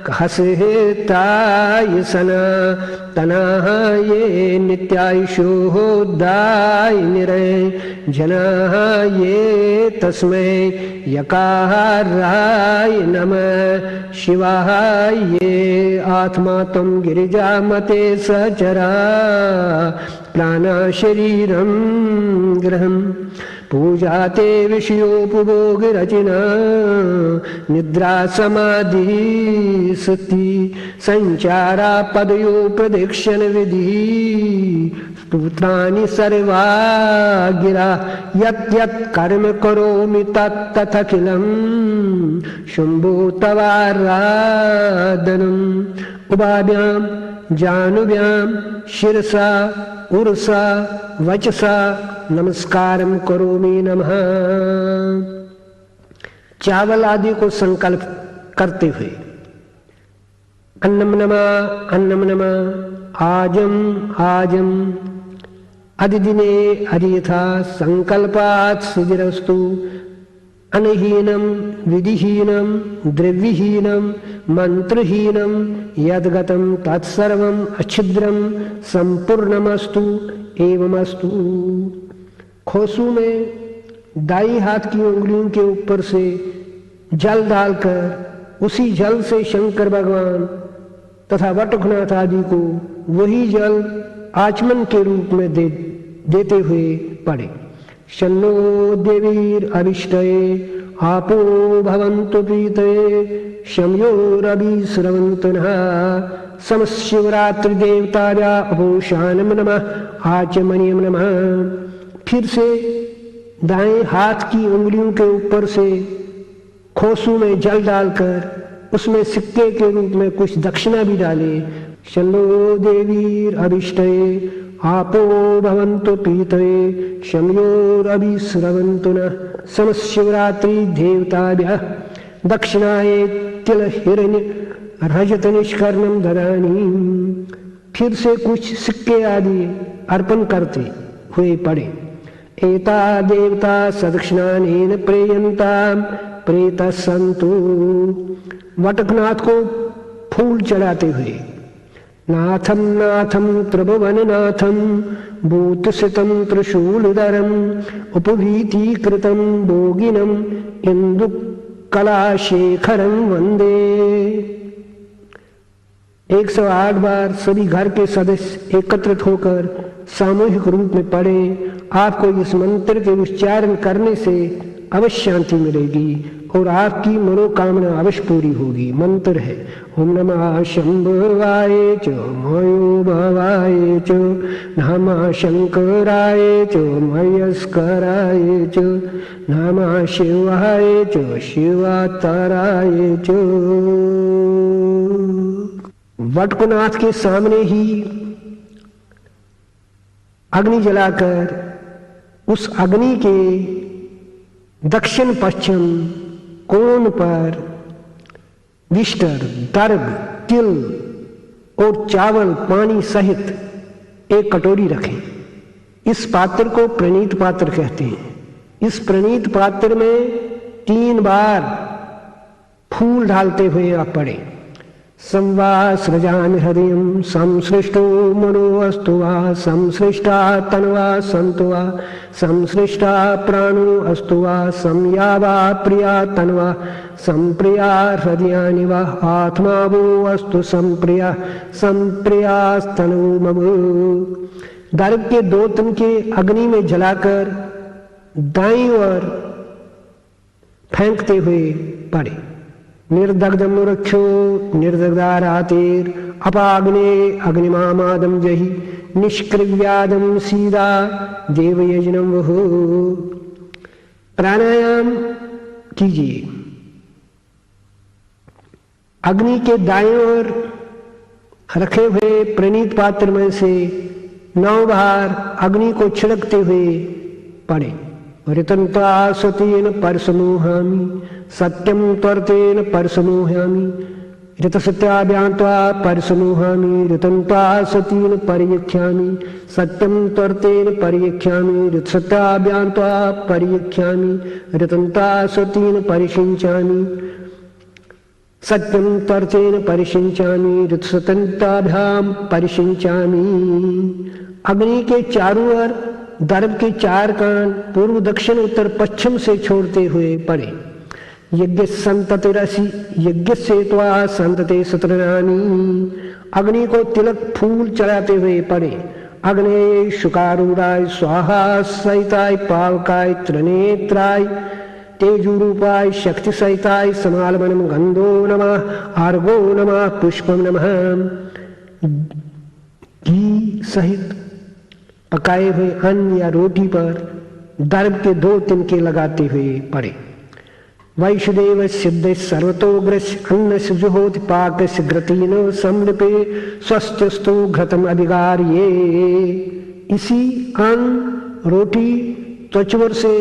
सनातनाः ये नित्यायुषोदाय निरञ्जनाः ये तस्मै यकाराय नमः शिवाः ये आत्मा त्वं गिरिजामते सचरा प्राणा शरीरं गृहम् पूजाते विषयोपभोगरचना निद्रा समाधि सति संचारा पदयो प्रदक्षिण विधि स्तोत्राणि सर्वा गिरा यत् यत् कर्म करोमि तत् तथखिलम् शम्भो तवाराधनम् उभाभ्यां जानुभ्यां शिरसा उरसा वचसा नमस्कारम करोमि नमः। चावल आदि को संकल्प करते हुए अन्नम नमः आजम आजम अधिदिने अधियथा संकल्पात् सिद्धिरस्तु। अनहीनम विधिहीनम द्रव्यहीनम मंत्रहीनम यद्गतम तत्सर्वम अच्छिद्रम संपूर्णमस्तु एवमस्तु। खोसू में दाई हाथ की उंगलियों के ऊपर से जल डालकर उसी जल से शंकर भगवान तथा वटुकनाथ आदि को वही जल आचमन के रूप में देते हुए पढ़े। शन्नो देवीर अभिष्टये आपो भवन्तु प्रीतये शम्योरभिस्रवन्तु नः। समशिवरात्रि देवताभ्या अपोषानम नमः आचमनीयम नमः। फिर से दाएं हाथ की उंगलियों के ऊपर से खोसू में जल डालकर उसमें सिक्के के रूप में कुछ दक्षिणा भी डाले। शन्नो देवीर अभिष्टये आपो भवन्तु पीतये शम्योरभिस्रवन्तु नः। समशिवरात्रि देवताभ्यः दक्षिणाये तिल हिरण्य रजत निष्कर्णम ददामि। फिर से कुछ सिक्के आदि अर्पण करते हुए पढ़े। एता देवता सदक्षिणानेन प्रेयन्तां प्रेतः सन्तु। वटकनाथ को फूल चढ़ाते हुए नाथम नाथम त्रिभुवननाथम भूतसितं त्रिशूलधरम उपवीतीकृतं भोगिनम इंदुकलाशेखरं वंदे। 108 बार सभी घर के सदस्य एकत्रित होकर सामूहिक रूप में पढ़े। आपको इस मंत्र के उच्चारण करने से अवश्य शांति मिलेगी और आपकी मनोकामना अवश्य पूरी होगी। मंत्र है ओम नमः शंभवाय च मयो भवाय च नमः शंकराय च मयस्कराय च नमः शिवाय च शिवातराय च। वटकुनाथ के सामने ही अग्नि जलाकर उस अग्नि के दक्षिण पश्चिम कोण पर विष्टर, दर्भ, तिल और चावल पानी सहित एक कटोरी रखें। इस पात्र को प्रणीत पात्र कहते हैं। इस प्रणीत पात्र में 3 बार फूल डालते हुए आप पढ़े। संवासृजामि हृदयं संसृष्टो मनो अस्तु वा संसृष्टा तन्वा सन्तु वा संसृष्टा प्राणो अस्तु वा संया वा प्रिया तन्वा संप्रिया हृदयानि वा आत्मा वो अस्तु संप्रिया संप्रियास्तनु मम। दर्भ के 2 तिनके अग्नि में जलाकर दाईं ओर फेंकते हुए पड़े। निर्दग्धम रक्षो निर्दग्धारातेर अपाग्ने अग्निमामादम जहि निष्क्रियादम सीधा देवयजनम वह। प्राणायाम कीजिए। अग्नि के दाएं ओर रखे हुए प्रणीत पात्र में से 9 बार अग्नि को छिड़कते हुए पड़े। ऋतंता सतेन परसमोहामि सत्यम त्वरतेन परसमोहामि ऋतसत्याभ्यान्त्वा परसमोहामि ऋतंता सतेन परियख्यामि सत्यम त्वरतेन परियख्यामि ऋतसत्याभ्यान्त्वा परियख्यामि ऋतंता सतेन परिषिञ्चामि सत्यम त्वरतेन परिषिञ्चामि ऋतसतन्ताभ्यां परिषिञ्चामि। अग्नि के चारों ओर दर्भ के 4 कान पूर्व दक्षिण उत्तर पश्चिम से छोड़ते हुए पड़े। यज्ञ संततिरसि यज्ञ से त्वा संतते सतरानी। अग्नि को तिलक फूल चढ़ाते हुए पड़े। अग्ने शुकारूढ़ाय स्वाहा सहिताय पावकाय त्रिनेत्राय तेजूरूपाय शक्ति सहिताय समालवनम गंधो नमः आर्गो नमः पुष्पम नमः। घी सहित पकाए हुए अन्न या रोटी पर दर्भ के 2 तिनके लगाते हुए पड़े। वैष्णदेव सिद्ध सर्वतोग्र अन्न से जुहोति पाक से घृतीन समृपे स्वस्थस्तु घृतम अभिगार्ये। इसी अन्न रोटी त्वचवर से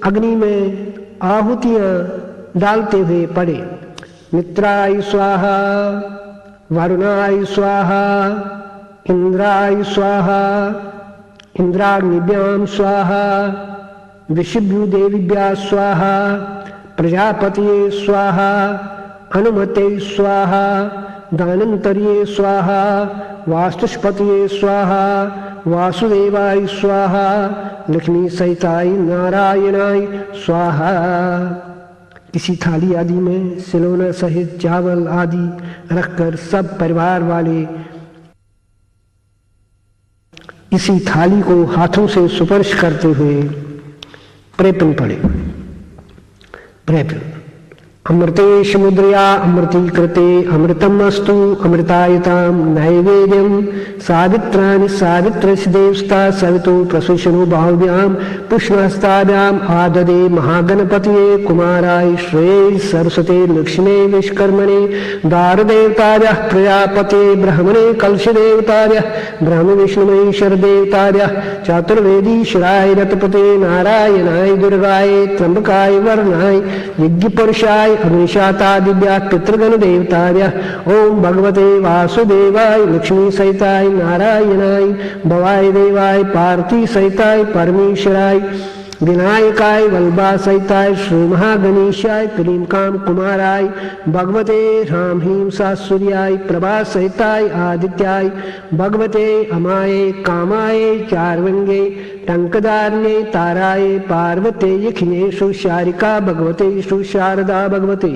अग्नि में आहुतियां डालते हुए पड़े। मित्राय स्वाहा वरुणाय स्वाहा इंद्राय स्वाहा इंद्राग्निभ्यां स्वाहा विशिभ्यु देवीभ्यः स्वाहा प्रजापतये स्वाहा अनुमते स्वाहा दानंतर्ये स्वाहा वास्तुष्पतये स्वाहा वासुदेवाय स्वाहा लक्ष्मी सहिताय नारायणाय स्वाहा। किसी थाली आदि में सिलोना सहित चावल आदि रखकर सब परिवार वाले इसी थाली को हाथों से स्पर्श करते हुए प्रेपन पड़े। प्रेपन अमृते समुद्रया अमृतीकृते अमृतम अस्तु अमृतायताम नैवेद्यम सावित्राणि सावित्रस्य देवस्ता सवितो प्रसूषणो बाहुभ्याम पुष्पहस्ताभ्याम आददे महागणपतये कुमाराय श्रेय सरस्वते लक्ष्मी विश्वकर्मणे दारदेवताभ्यः प्रजापते ब्रह्मणे कलशदेवताभ्यः ब्रह्म विष्णुमहेश्वर देवताभ्यः चतुर्वेदीश्वराय रतपते नारायणाय दुर्गाय त्र्यंबकाय वरणाय यज्ञपुरुषाय अग्निशातादिभ्यः पितृगण देवताभ्यः ओम भगवते वासुदेवाय लक्ष्मी सहिताय नारायणाय भवाय देवाय पार्थी सहिताय परमेश्वराय विनायकाय वल्लभा सहिताय श्री महागणेशाय क्लीं काम कुमाराय भगवते राम हीम सूर्याय प्रभा सहिताय आदित्याय भगवते अमाये कामाय चारवंगे टंकदारण्ये ताराय पार्वते यखिनेषु शारिका भगवते शारदा भगवते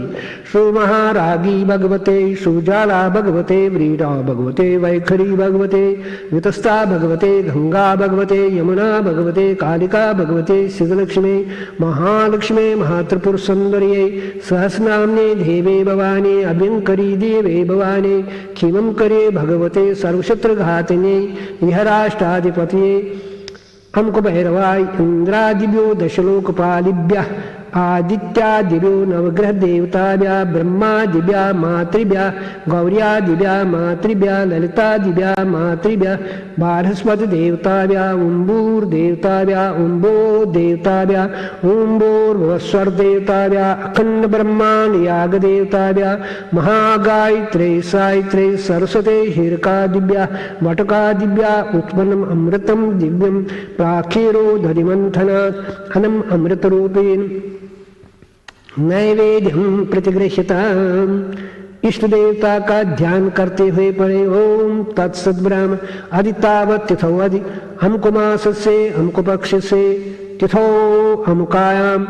महारागी भगवते सुजाला भगवते व्रीडा भगवते वैखरी भगवते वितस्ता भगवते गंगा भगवते यमुना भगवते कालिका भगवते शिवलक्ष्मी महालक्ष्मी महात्रिपुर सुंदर्ये सहस्रनाम्ने देवे भवानी अभ्यंकरी देवे भवानी क्षीमं करे भगवते सर्वशत्रुघातिने इहराष्ट्राधिपतये हमको भैरवाय इंद्रादिभ्यो दशलोकपालिभ्यः आदित्यादिभ्यो नवग्रह देवताभ्यः ब्रह्मादिभ्यः मातृभ्यः गौर्यादिभ्यः मातृभ्यः ललितादिभ्यः मातृभ्यः बृहस्पति देवताभ्यः उम्बूर देवताभ्यः उम्बो देवताभ्यः उम्बोर्वस्वर देवताभ्यः अखंड ब्रह्मांड याग देवताभ्यः महागायत्रे सायत्रे सरस्वते हिरकादिभ्यः वटकादिभ्यः उत्पन्नम् अमृतं दिव्यं प्राक्षीरो दधिमन्थनात् अनम् अमृतरूपेण नैवेद्यं प्रतिगृह्यताम्। इष्ट देवता का ध्यान करते हुए पढ़े ओम तत्सत ब्रह्म अधितावत तिथो अधि हमको मास से हमको पक्ष से तिथो अमुकायाम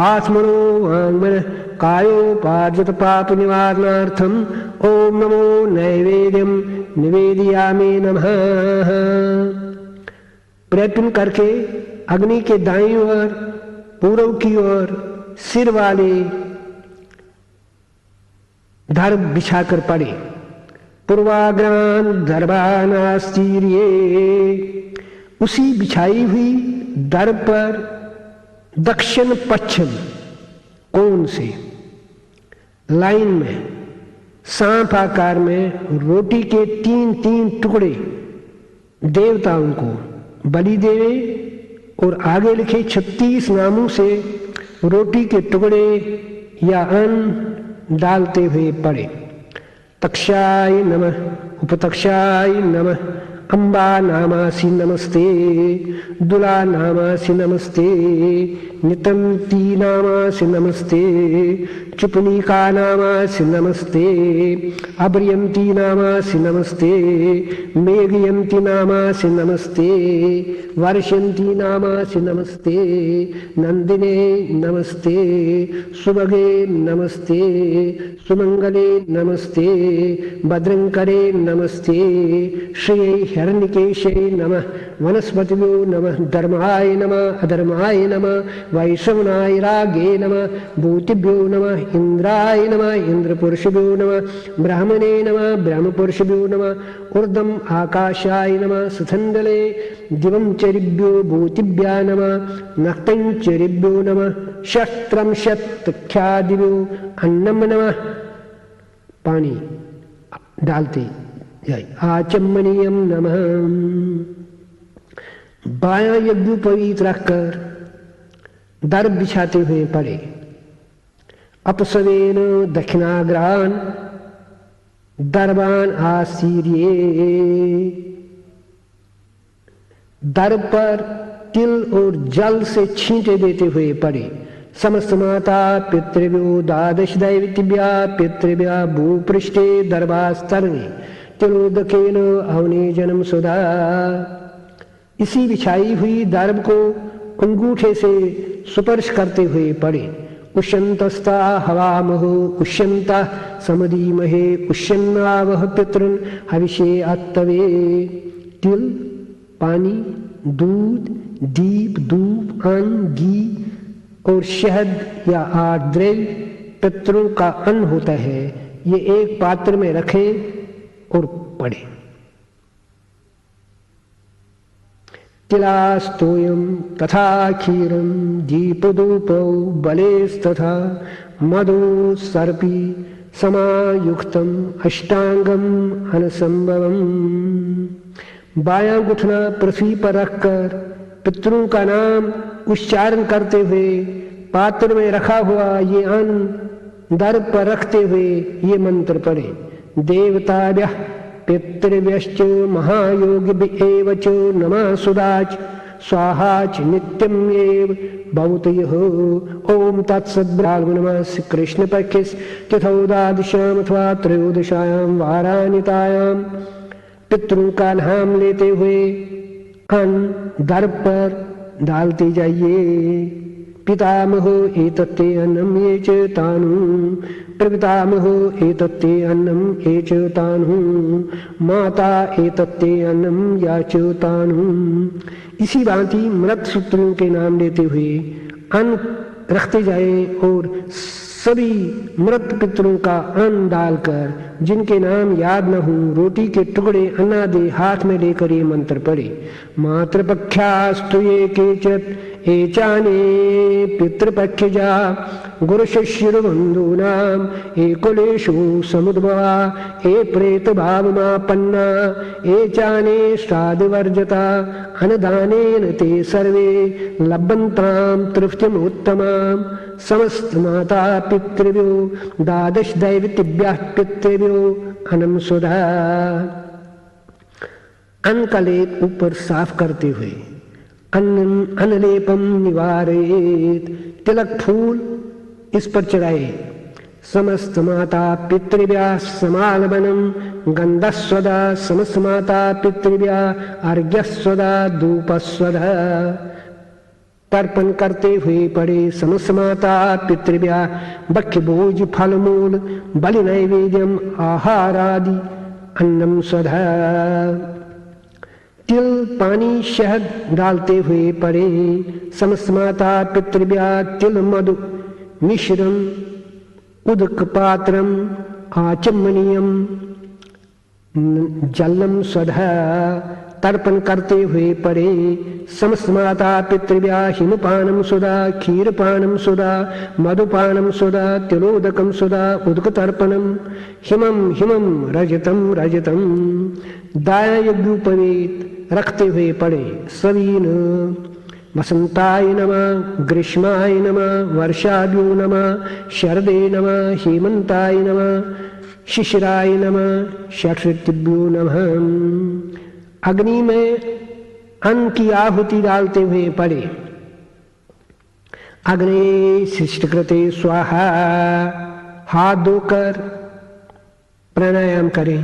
आत्मनो वाङ्मन कायोपार्जित पाप निवारणार्थम ओम नमो नैवेद्यम निवेदयामि नमः। प्रयत्न करके अग्नि के दाईं ओर पूर्व की ओर सिर वाले दर्भ बिछाकर पड़े। पूर्वाग्रान दर्भानास्तीर्ये उसी बिछाई हुई दर्भ पर दक्षिण पश्चिम कोण से लाइन में सांप आकार में रोटी के 3-3 टुकड़े देवताओं को बलि देवे और आगे लिखे 36 नामों से रोटी के टुकड़े या अन्न डालते हुए पड़े। तक्षाय नमः उपतक्षाय नमः अम्बा नामासि नमस्ते दुला नामासि नमस्ते नितंती नामासि नमस्ते चुपनीका नामासि नमस्ते अभ्रियंती नामासि नमस्ते मेघयंती नामासि नमस्ते वर्षयंती नामासि नमस्ते नंदिने नमस्ते सुभगे नमस्ते सुमंगले नमस्ते भद्रंकरे नमस्ते श्री हिरण्यकेशे नमः वनस्पतिभ्यो नमः धर्माय नमः अधर्माय नमः वैश्रवणाय रागे नमः भूतिभ्यो नमः इंद्राय नमः इंद्रपुरुषभ्यो नमः ब्राह्मणे नमः ब्रह्मपुरुषभ्यो नमः ऊर्ध्वम् आकाशाय नमः सुथंडले दिवंचरिभ्यो भूतिभ्या नमः नक्तंचरिभ्यो नमः शस्त्रंशत्ख्यादिभ्यो अन्नम नमः। पानी डालते आचमनीयम नमः। बायां यज्ञोपवीत रखकर दर्भ बिछाते हुए पड़े। अपसवेन दक्षिणाग्रान दर्भान आसीर्ये दर्भ पर तिल और जल से छींटे देते हुए पड़े। समस्त माता पितृभ्यो द्वादश दैवतिभ्यः पितृभ्यः भूपृष्ठे दर्भास्तरणे तिलोदकेन अवने जन्म सुधा। इसी बिछाई हुई दर्भ को अंगूठे से स्पर्श करते हुए पड़े। उष्यन्तस्ता हवामहो उष्यन्तः समधीमहे उष्यन्नावह पितृन् हविषे अत्तवे। तिल पानी दूध दीप धूप अन्न घी और शहद या आर्द्रव्य पितरों का अन्न होता है। ये एक पात्र में रखें और पढ़े। तिलास्तोयम तथा क्षीरम दीपधूपौ बलेस्तथा मधु सर्पी समायुक्तम अष्टांगम अनसंभवम। बायां घुटना पृथ्वी पर रखकर पितरों का नाम उच्चारण करते हुए पात्र में रखा हुआ ये अन्न दर्भ पर रखते हुए ये मंत्र पढ़े। देवताभ्यः पितृभ्यश्च महायोगिभ्येव च नमः सुदाच स्वाहाच नित्यम् एव भवतुः। ओम तत्सद्ब्रह्म नमः श्री कृष्ण पक्षे तिथौदादशाम अथवा त्रयोदशायाम वाराणितायाम पितरों का नाम लेते हुए अन्न दर्भ पर डालते जाइए। पितामहो एतत्ते अन्नम ये च तानु प्रपितामहो एतत्ते अन्नम ये च तानु माता एतत्ते अन्नम या च तानु। इसी भांति मृत सूत्रों के नाम लेते हुए अन्न रखते जाए और सभी मृत पितरों का अन्न डालकर जिनके नाम याद न हो रोटी के टुकड़े अन्नादि हाथ में लेकर ये मंत्र पढ़े। मातृपक्षास्तु ये केचित् एचाने पितृपक्षजा गुरुशिष्यबन्धूनाम् एकुलेषु समुद्भवा ए प्रेतभावमापन्ना एचाने श्राद्धवर्जता अन्नदानेन ते सर्वे लभन्तां तृप्तिमुत्तमाम् समस्त माता पितृभ्यो द्वादश दैवतेभ्यः पितृभ्यो अन्नं सुधा। अन्न का लेप ऊपर साफ करते हुए अनलेपम निवारेत, तिलक फूल इस पर चढ़ाए। समस्त माता पितृभ्यः समालवनम गंधस्वदा समस्त माता पितृभ्यः अर्घ्यस्वदा धूपस्वदा। तर्पण करते हुए पड़े समस्त माता पितृभ्यः भक्ष्य भोज फलमूल बलि नैवेद्यम आहारादि अन्नम स्वधा। तिल पानी शहद डालते हुए पड़े समस्त माता पितृभ्यः तिल मधु मिश्रम उदक पात्रम आचमनीयम जलम स्वधा। तर्पण करते हुए पड़े समस्त माता पितृभ्यः हिमपानम सुधा क्षीरपानम सुधा मधुपानम सुधा तिलोदकम सुधा उदक तर्पणम हिमम हिमम रजतम रजतम। दाया यज्ञोपवीत रखते हुए पड़े सवीन वसंताय नमः ग्रीष्माय नमः वर्षाभ्यो नमः शरदे नमः हेमंताय नमः शिशिराय नमः षट्ऋतुभ्यो नमः। अग्नि में अन्न की आहुति डालते हुए पड़े अग्नि शिष्टकृते स्वाहा। हाथ धोकर प्राणायाम करें।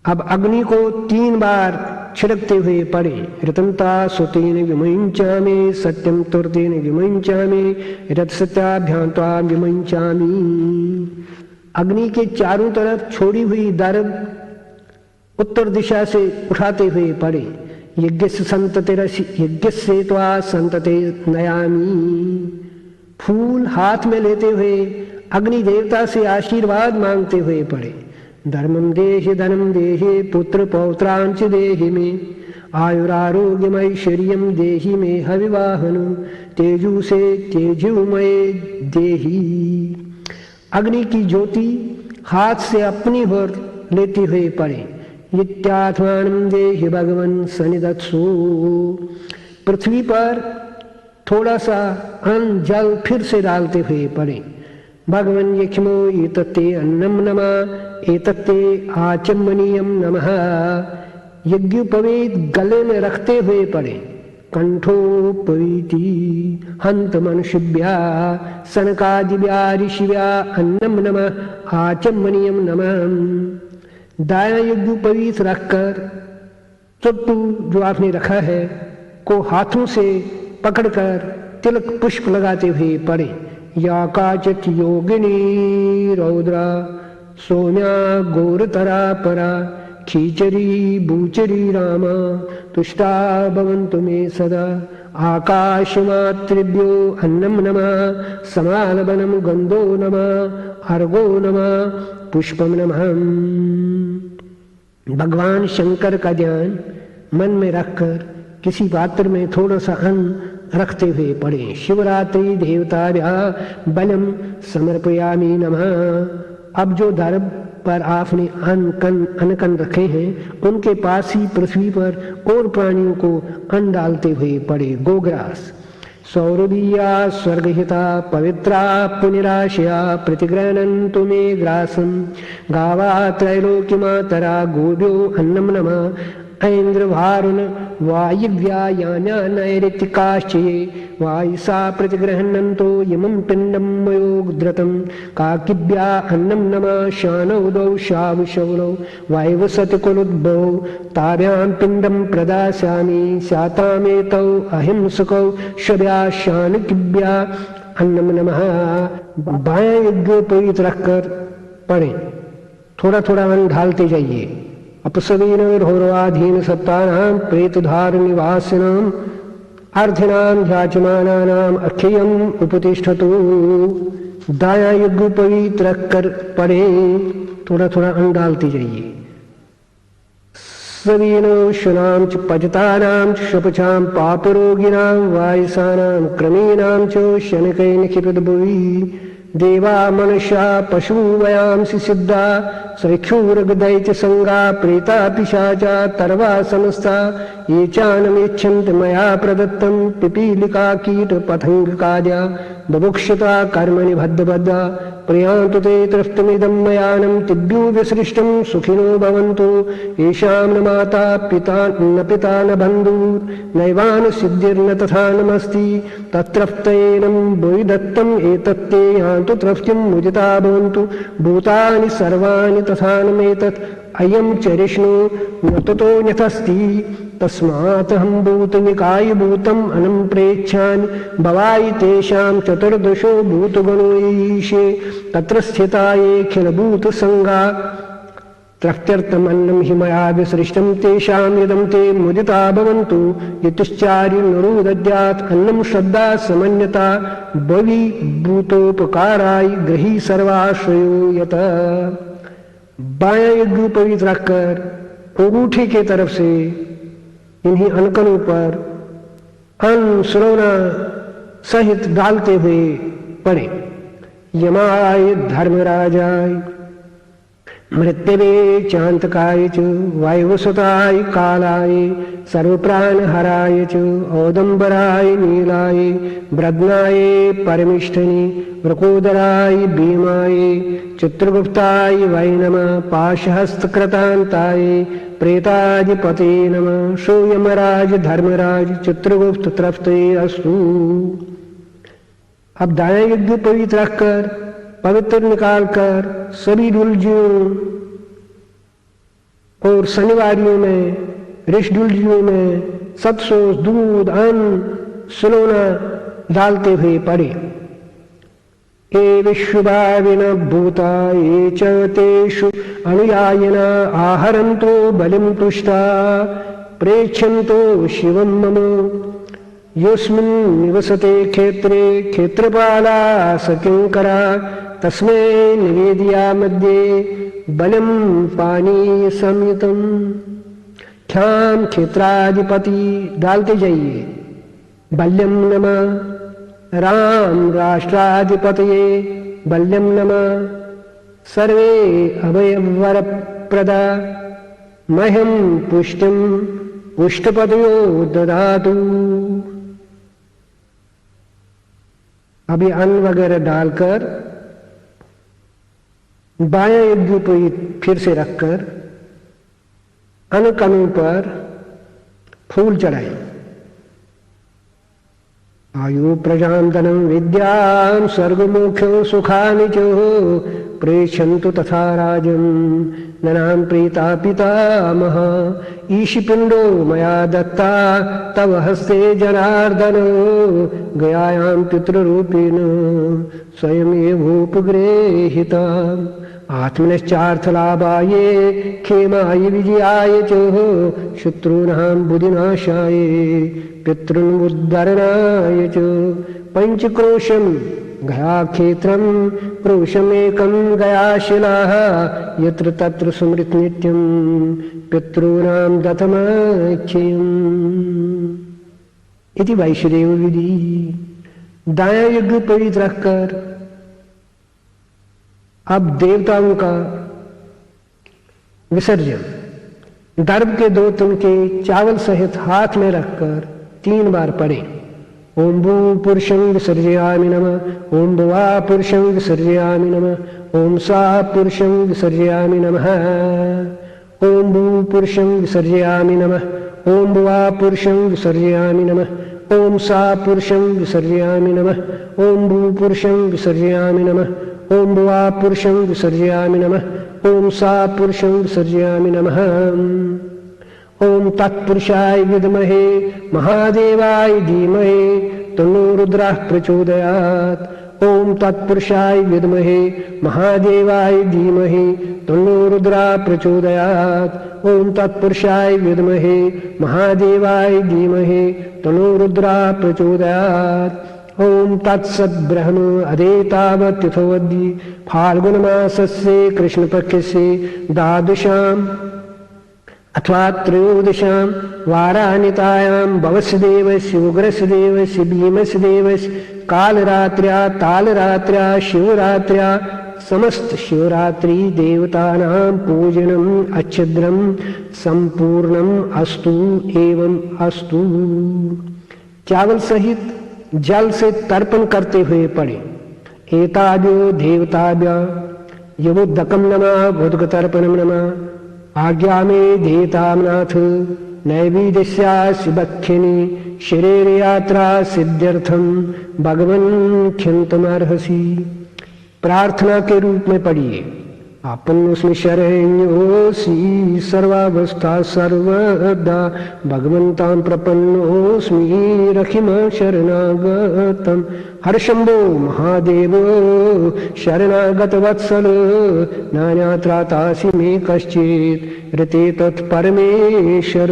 अब अग्नि को 3 बार छिड़कते हुए पड़े रतनता सुतेन विमुञ्चामि सत्यम तुर्तेन विमुञ्चामि रथ सत्याभ्यान्त्वा विमुञ्चामि। अग्नि के चारों तरफ छोड़ी हुई दर्द उत्तर दिशा से उठाते हुए पड़े यज्ञस्य संततिरसि यज्ञस्य त्वा संतते नयामि। फूल हाथ में लेते हुए अग्नि देवता से आशीर्वाद मांगते हुए पड़े धर्मम देहि धनम देहि पुत्र पौत्रांच देहि मे आयुरारोग्यमैश्वर्यं देहि मे हविवाहन तेजु से तेजुमय देहि। अग्नि की ज्योति हाथ से अपनी ओर लेते हुए पड़े नित्यात्मानं देहि भगवन् सनिधत्सु। पृथ्वी पर थोड़ा सा अन्न जल फिर से डालते हुए पड़े भगवन् यक्ष्मो एतत्ते अन्नम नमः एतत्ते आचमनीयम नमः। यज्ञोपवीत गले में रखते हुए पड़े कंठोपवीति हंत मनुष्यभ्या सनकादिभ्या ऋषिभ्या अन्नम नमः आचमनीयम नमः। दाया यज्ञोपवीत रखकर चट्टू जो आपने रखा है को हाथों से पकड़कर तिलक पुष्प लगाते हुए पड़े या काचित योगिनी रौद्रा सौम्या गोरतरा परा खीचरी बूचरी रामा तुष्टा भवन्तु मे सदा। आकाशमातृभ्यो अन्नम नमः समालवनम गंधो नमः अर्घो नमः पुष्पम नमः। भगवान शंकर का ध्यान मन में रखकर किसी पात्र में थोड़ा सा अन्न रखते हुए पड़े शिवरात्रि देवताभ्यः बलम समर्पयामि नमः। अब जो दर्भ पर आपने अन्न रखे हैं उनके पास ही पृथ्वी पर और प्राणियों को अन्न डालते हुए पड़े गोग्रास सौरभीया स्वर्गहिता पवित्रा पुनिराशया प्रतिगृह्णन्तु मे ग्रासं गावा त्रैलोक्यमातरा गोभ्यो अन्नम नमः। ऐन्द्रवारुण वायुव्यायाना नैऋतिकाश्चये वायुसा प्रतिगृह्णन्तो यमं पिण्डं मयोद्धृतं काकिभ्या अन्नं नमः। शानौदौ शावशौलौ वायुवसतिकुलोद्भवौ ताभ्यां पिण्डं प्रदास्यामि शातामेतौ अहिंसकौ शव्या शानकिभ्या अन्नं नमः। बायां यज्ञोपवीत रखकर पढ़ें थोड़ा थोड़ा अन्न ढालते जाइए। अपसवीन घोरवाधीन सत्तानां प्रेतधार निवासिनां अर्थिनां याचमानानां अक्षयम् उपतिष्ठतु। दायां यज्ञोपवीत रखकर पढ़े थोड़ा थोड़ा अन्न डालते जाइए। सवीनो शुनाम च पजतानाम च शपचाम पापरोगिणाम वायसानाम क्रमीणाम च शनकैन क्षिपद्भुवि देवा मनुष्या पशु वयांसि सिद्धा सैक्षूरगदैत्य संगा प्रेता पिशाचा तरवा समस्ता ये चानमिच्छन्ति मया प्रदत्तं पिपीलिका कीट पतंगकाद्या बुभुक्षता कर्मणि बद्धबद्धा प्रियान्तु ते तृप्तमिदं मयानं तिभ्यो विसृष्टं सुखिनो भवन्तु येषां न माता पिता न बन्धुर्नैवान सिद्धिर्न तथा नमस्ति तत्रप्तैनं भुवि दत्तम् एतत्ते यान्तु तृप्तिं मुदिता भवन्तु भूतानि सर्वाणि तथा नमेतत् अयं चरिष्णु न ततो न्यथस्ति तस्मात् भूतनिकायभूतम् अनं प्रेच्छामि भवाय तेषां चतुर्दशो भूतगणो ईशे तत्र स्थिता ये खिलभूतसंगा तृप्त्यर्थमन्नं हि मया विसृष्टं तेषां यदं ते मुदिता भवन्तु यतुश्चारि नरो दद्यात् अन्नं श्रद्धा समन्यता भवि भूतोपकाराय ग्रही सर्वाश्रयो यत। बायां यज्ञ पवित्र रखकर अंगूठे के तरफ से इन्हीं अनकनों पर अन्न सुरौना सहित डालते हुए पड़े। यमाय धर्मराजाय मृत्यवे चांतकाय च वायुवसुताय कालाय सर्वप्राणहराय च औदंबराय नीलाय ब्रह्माय परमिष्ठनि वृकोदराय भीमाय चित्रगुप्ताय वै नमः पाशहस्तकृतान्ताय प्रेताधिपते नमः शो यमराज धर्मराज चित्रगुप्त तृप्ते अस्तु। अब दायां यज्ञ पवित्र रखकर पवित्र निकालकर सभी डुलजियों और शनिवारियों में ऋष डुलजियों में सतसोस दूध अन्न सुलौना डालते हुए पड़े। ये विश्वभाविन भूता ये च तेषु अनुयायिना आहरन्तो बलिं तुष्टा प्रेक्षन्तो शिवं मम यस्मिन् निवसते क्षेत्रे क्षेत्रपाला सकिंकरा तस्मै निवेदिया मध्ये बलिं पानीय संयुतम्। ख्याम क्षेत्राधिपति डालते जाइए। बल्यम नमः राम राष्ट्राधिपतये बल्यम नमः सर्वे अभयवर प्रदा मह्यं पुष्टिं पुष्टपदयो ददातु। अभी अन्न वगैरह डालकर बायां यज्ञ फिर से रखकर अन्न कणों पर फूल चढ़ाए। आयु प्रजां धनं विद्यां स्वर्गमोक्षं सुखानि च प्रेक्षन्तु तथा राजन् ननां प्रीता पितामह ईशिपिण्डो मया दत्ता तव हस्ते जनार्दन गयायां पितृरूपेण स्वयमेवोपगृहीता आत्मनिश्चार्थलाभाय क्षेमाय विजयाय च शत्रूणां बुद्धिनाशाय पितॄनुद्धरणाय च पंचक्रोशं गयाक्षेत्रं क्रोशमेकं गयाशिलाः यत्र तत्र स्मृत नित्यं पितॄणां दत्तमक्षयम् इति वैश्यदेव विधि। दायां यज्ञ पवित्र रखकर अब देवताओं का विसर्जन दर्भ के 2 तिनके चावल सहित हाथ में रखकर 3 बार पढ़े। ओम भू पुरुषं विसर्जयामि नमः ओम भुवा पुरुषं विसर्जयामि नमः ओम सा पुरुषं विसर्जयामि नमः ओम भू पुरुषं विसर्जयामि नमः ओम भुवा पुरुषं विसर्जयामि नमः ओम सा पुरुषं विसर्जयामि नमः ओम भू पुरुषं विसर्जयामि नमः ओम भुवा पुरुषं विसर्जयामि नमः ओम सा पुरुषं विसर्जयामि नमः। ओम तत्पुरुषाय विद्महे महादेवाय धीमहि तन्नो रुद्रः प्रचोदयात्। ओम तत्पुरुषाय विद्महे महादेवाय धीमहि तन्नो रुद्रः प्रचोदयात्। ओम तत्पुरुषाय विद्महे महादेवाय धीमहि तन्नो रुद्रः प्रचोदयात्। ओम तत्सत् ब्रह्म अदेतावत् यथोवद्ये फाल्गुनमासस्य कृष्णपक्षस्य द्वादशाम् अथवा त्रयोदशां वारान्वितायां भवस्य देवस्य उग्रस्य देवस्य भीमस्य देवस्य कालरात्र्या तालरात्र्या शिवरात्र्या समस्त शिवरात्रि देवतानां पूजनम् अच्छिद्रं संपूर्णम् अस्तु एवं अस्तु। चावल सहित जल से तर्पण करते हुए पढ़े। एताभ्यो देवताभ्य यमुदकं नमः भुदकतर्पणं नमः। आज्ञा में देतामनाथ नैवेद्यस्यास्य भक्षिणी शरीर यात्रा सिद्ध्यर्थम भगवन् क्षन्तमर्हसि। प्रार्थना के रूप में पढ़िए। आपन उसमें शरण्योऽसि सर्वावस्था सर्वदा भगवन्तां प्रपन्नोऽस्मि रखिम शरणागतम्। हर शंभो महादेव शरणागतवत्सल नान्यत्रातासि मे कश्चित् ऋते तत्परमेश्वर।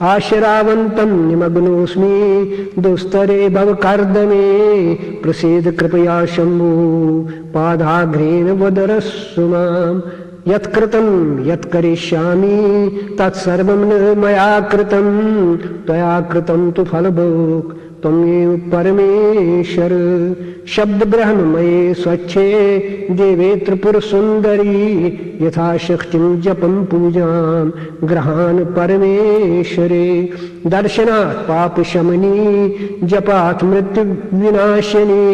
आशरावन्तं निमग्नोऽस्मि दुस्तरे भवकर्दमे प्रसीद कृपया शंभो पादाग्रेण वदरस्सु माम्। यत्कृतं यत्करिष्यामि तत्सर्वं न मया कृतं त्वया कृतं तु फलभोक् त्वमेव परमेश्वर। शब्द ब्रह्ममये स्वच्छे देवे त्रिपुरसुन्दरी यथाशक्तिं जपं पूजां ग्रहान् परमेश्वरे। दर्शनात् पापशमनी जपात् मृत्युविनाशिनी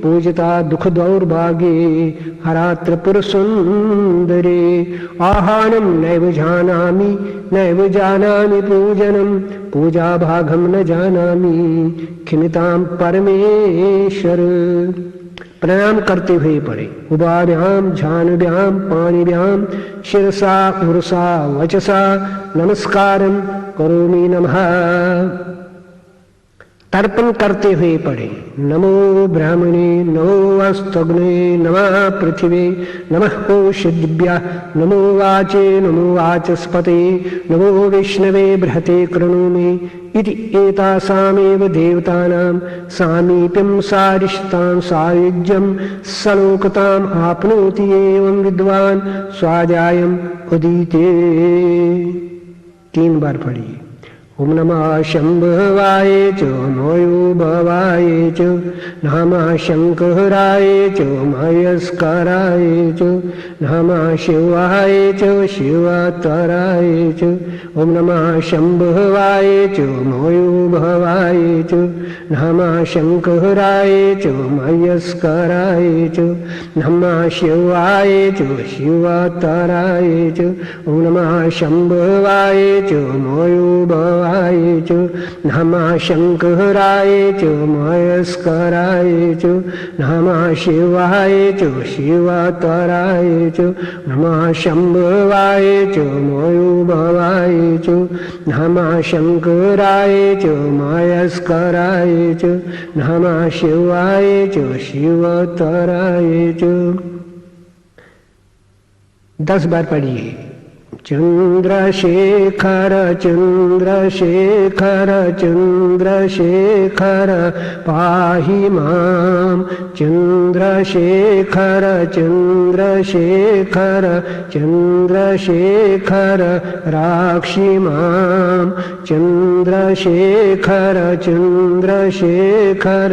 पूजिता दुख दौर्भाग्ये हरा त्रिपुरसुन्दरे। आहानं नैव जानामि नैव जानामि पूजनं पूजाभागं न जानामि क्षिमितां परमेश्वर। प्रणाम करते हुए पढ़े। उभाभ्याम झानुभ्याम पाणिभ्याम शिरसा उरसा वचसा नमस्कारं करोमि नमः। तर्पण करते हुए पढ़े। नमो ब्राह्मणे नमो अस्तग्ने नमः पृथिवे नमः कोशदिभ्यः नमो वाचे नमो वाचस्पते नमो विष्णवे बृहते कृणुमे इति एतासामेव देवतानां सामीप्यं सारिष्टां सायुज्यं सलोकताम् आपनोति एवं विद्वान् स्वाध्यायम् उदीते। 3 बार पढ़िए। ओम नमः शंभवाय च मयो भवाय च नमः शंकराय च मयस्कराय च नमः शिवाय च शिवतराय च। ओम नमः शंभवाय च मयो भवाय च नमः शंकराय च मयस्कराय च नमः शिवाय च शिवतराय च। ओम नमः शंभवाय च मयो भवाय च नमः शंकराय च मयस्कराय च नमः शिवाय च शिवतराय च नमः शंभवाय च मयो भवाय च नमः शंकराय च मयस्कराय च नमः शिवाय च शिवतराय च। 10 बार पढ़िए। चंद्रशेखर चंद्रशेखर चंद्रशेखर पाहि मां। चंद्रशेखर चंद्रशेखर चंद्रशेखर राक्षि मां। चंद्रशेखर चंद्रशेखर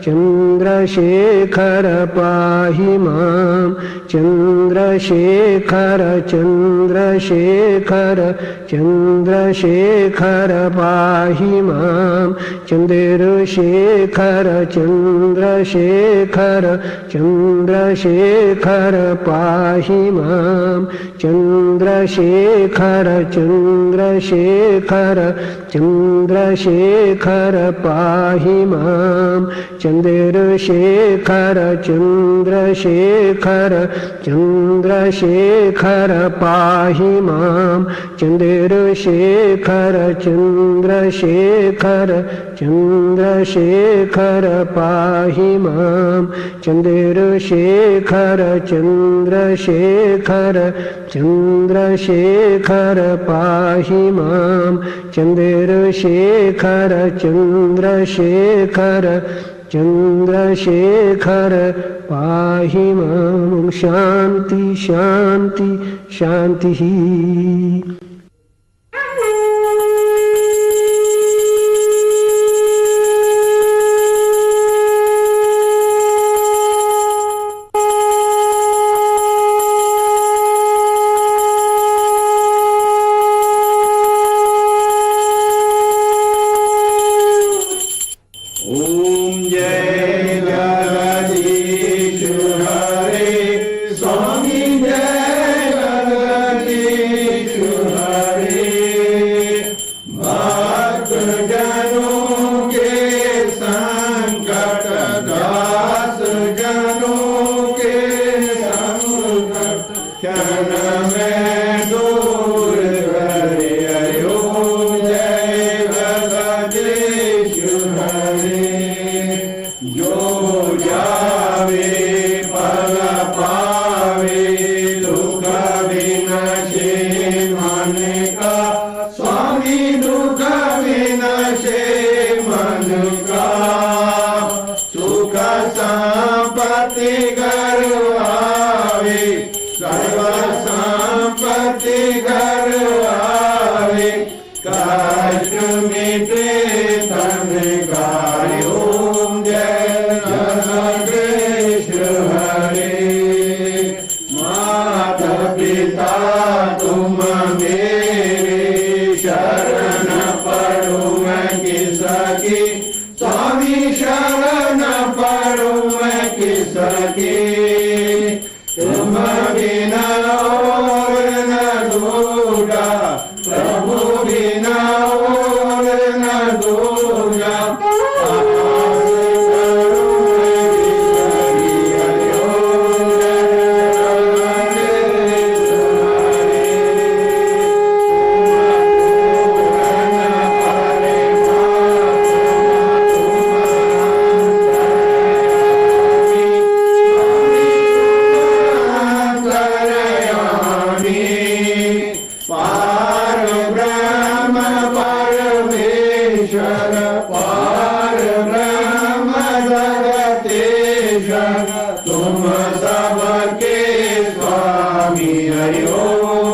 चंद्रशेखर पाहि मां। चंद्रशेखर चंद्रशेखर चंद्रशेखर पाहि मां। चंद्रशेखर चंद्रशेखर चंद्रशेखर पाहि मां। चंद्रशेखर चंद्रशेखर चंद्रशेखर पाहि मां। चंद्रशेखर चंद्रशेखर चंद्रशेखर पाहि मां। चंद्रशेखर चंद्रशेखर चंद्रशेखर पाहि मां। चंद्रशेखर चंद्रशेखर चंद्रशेखर पाहि मां। चंद्रशेखर चंद्रशेखर चंद्रशेखर पाहि मां शांति शांति शांति। तुम सबके स्वामी हरि ओम।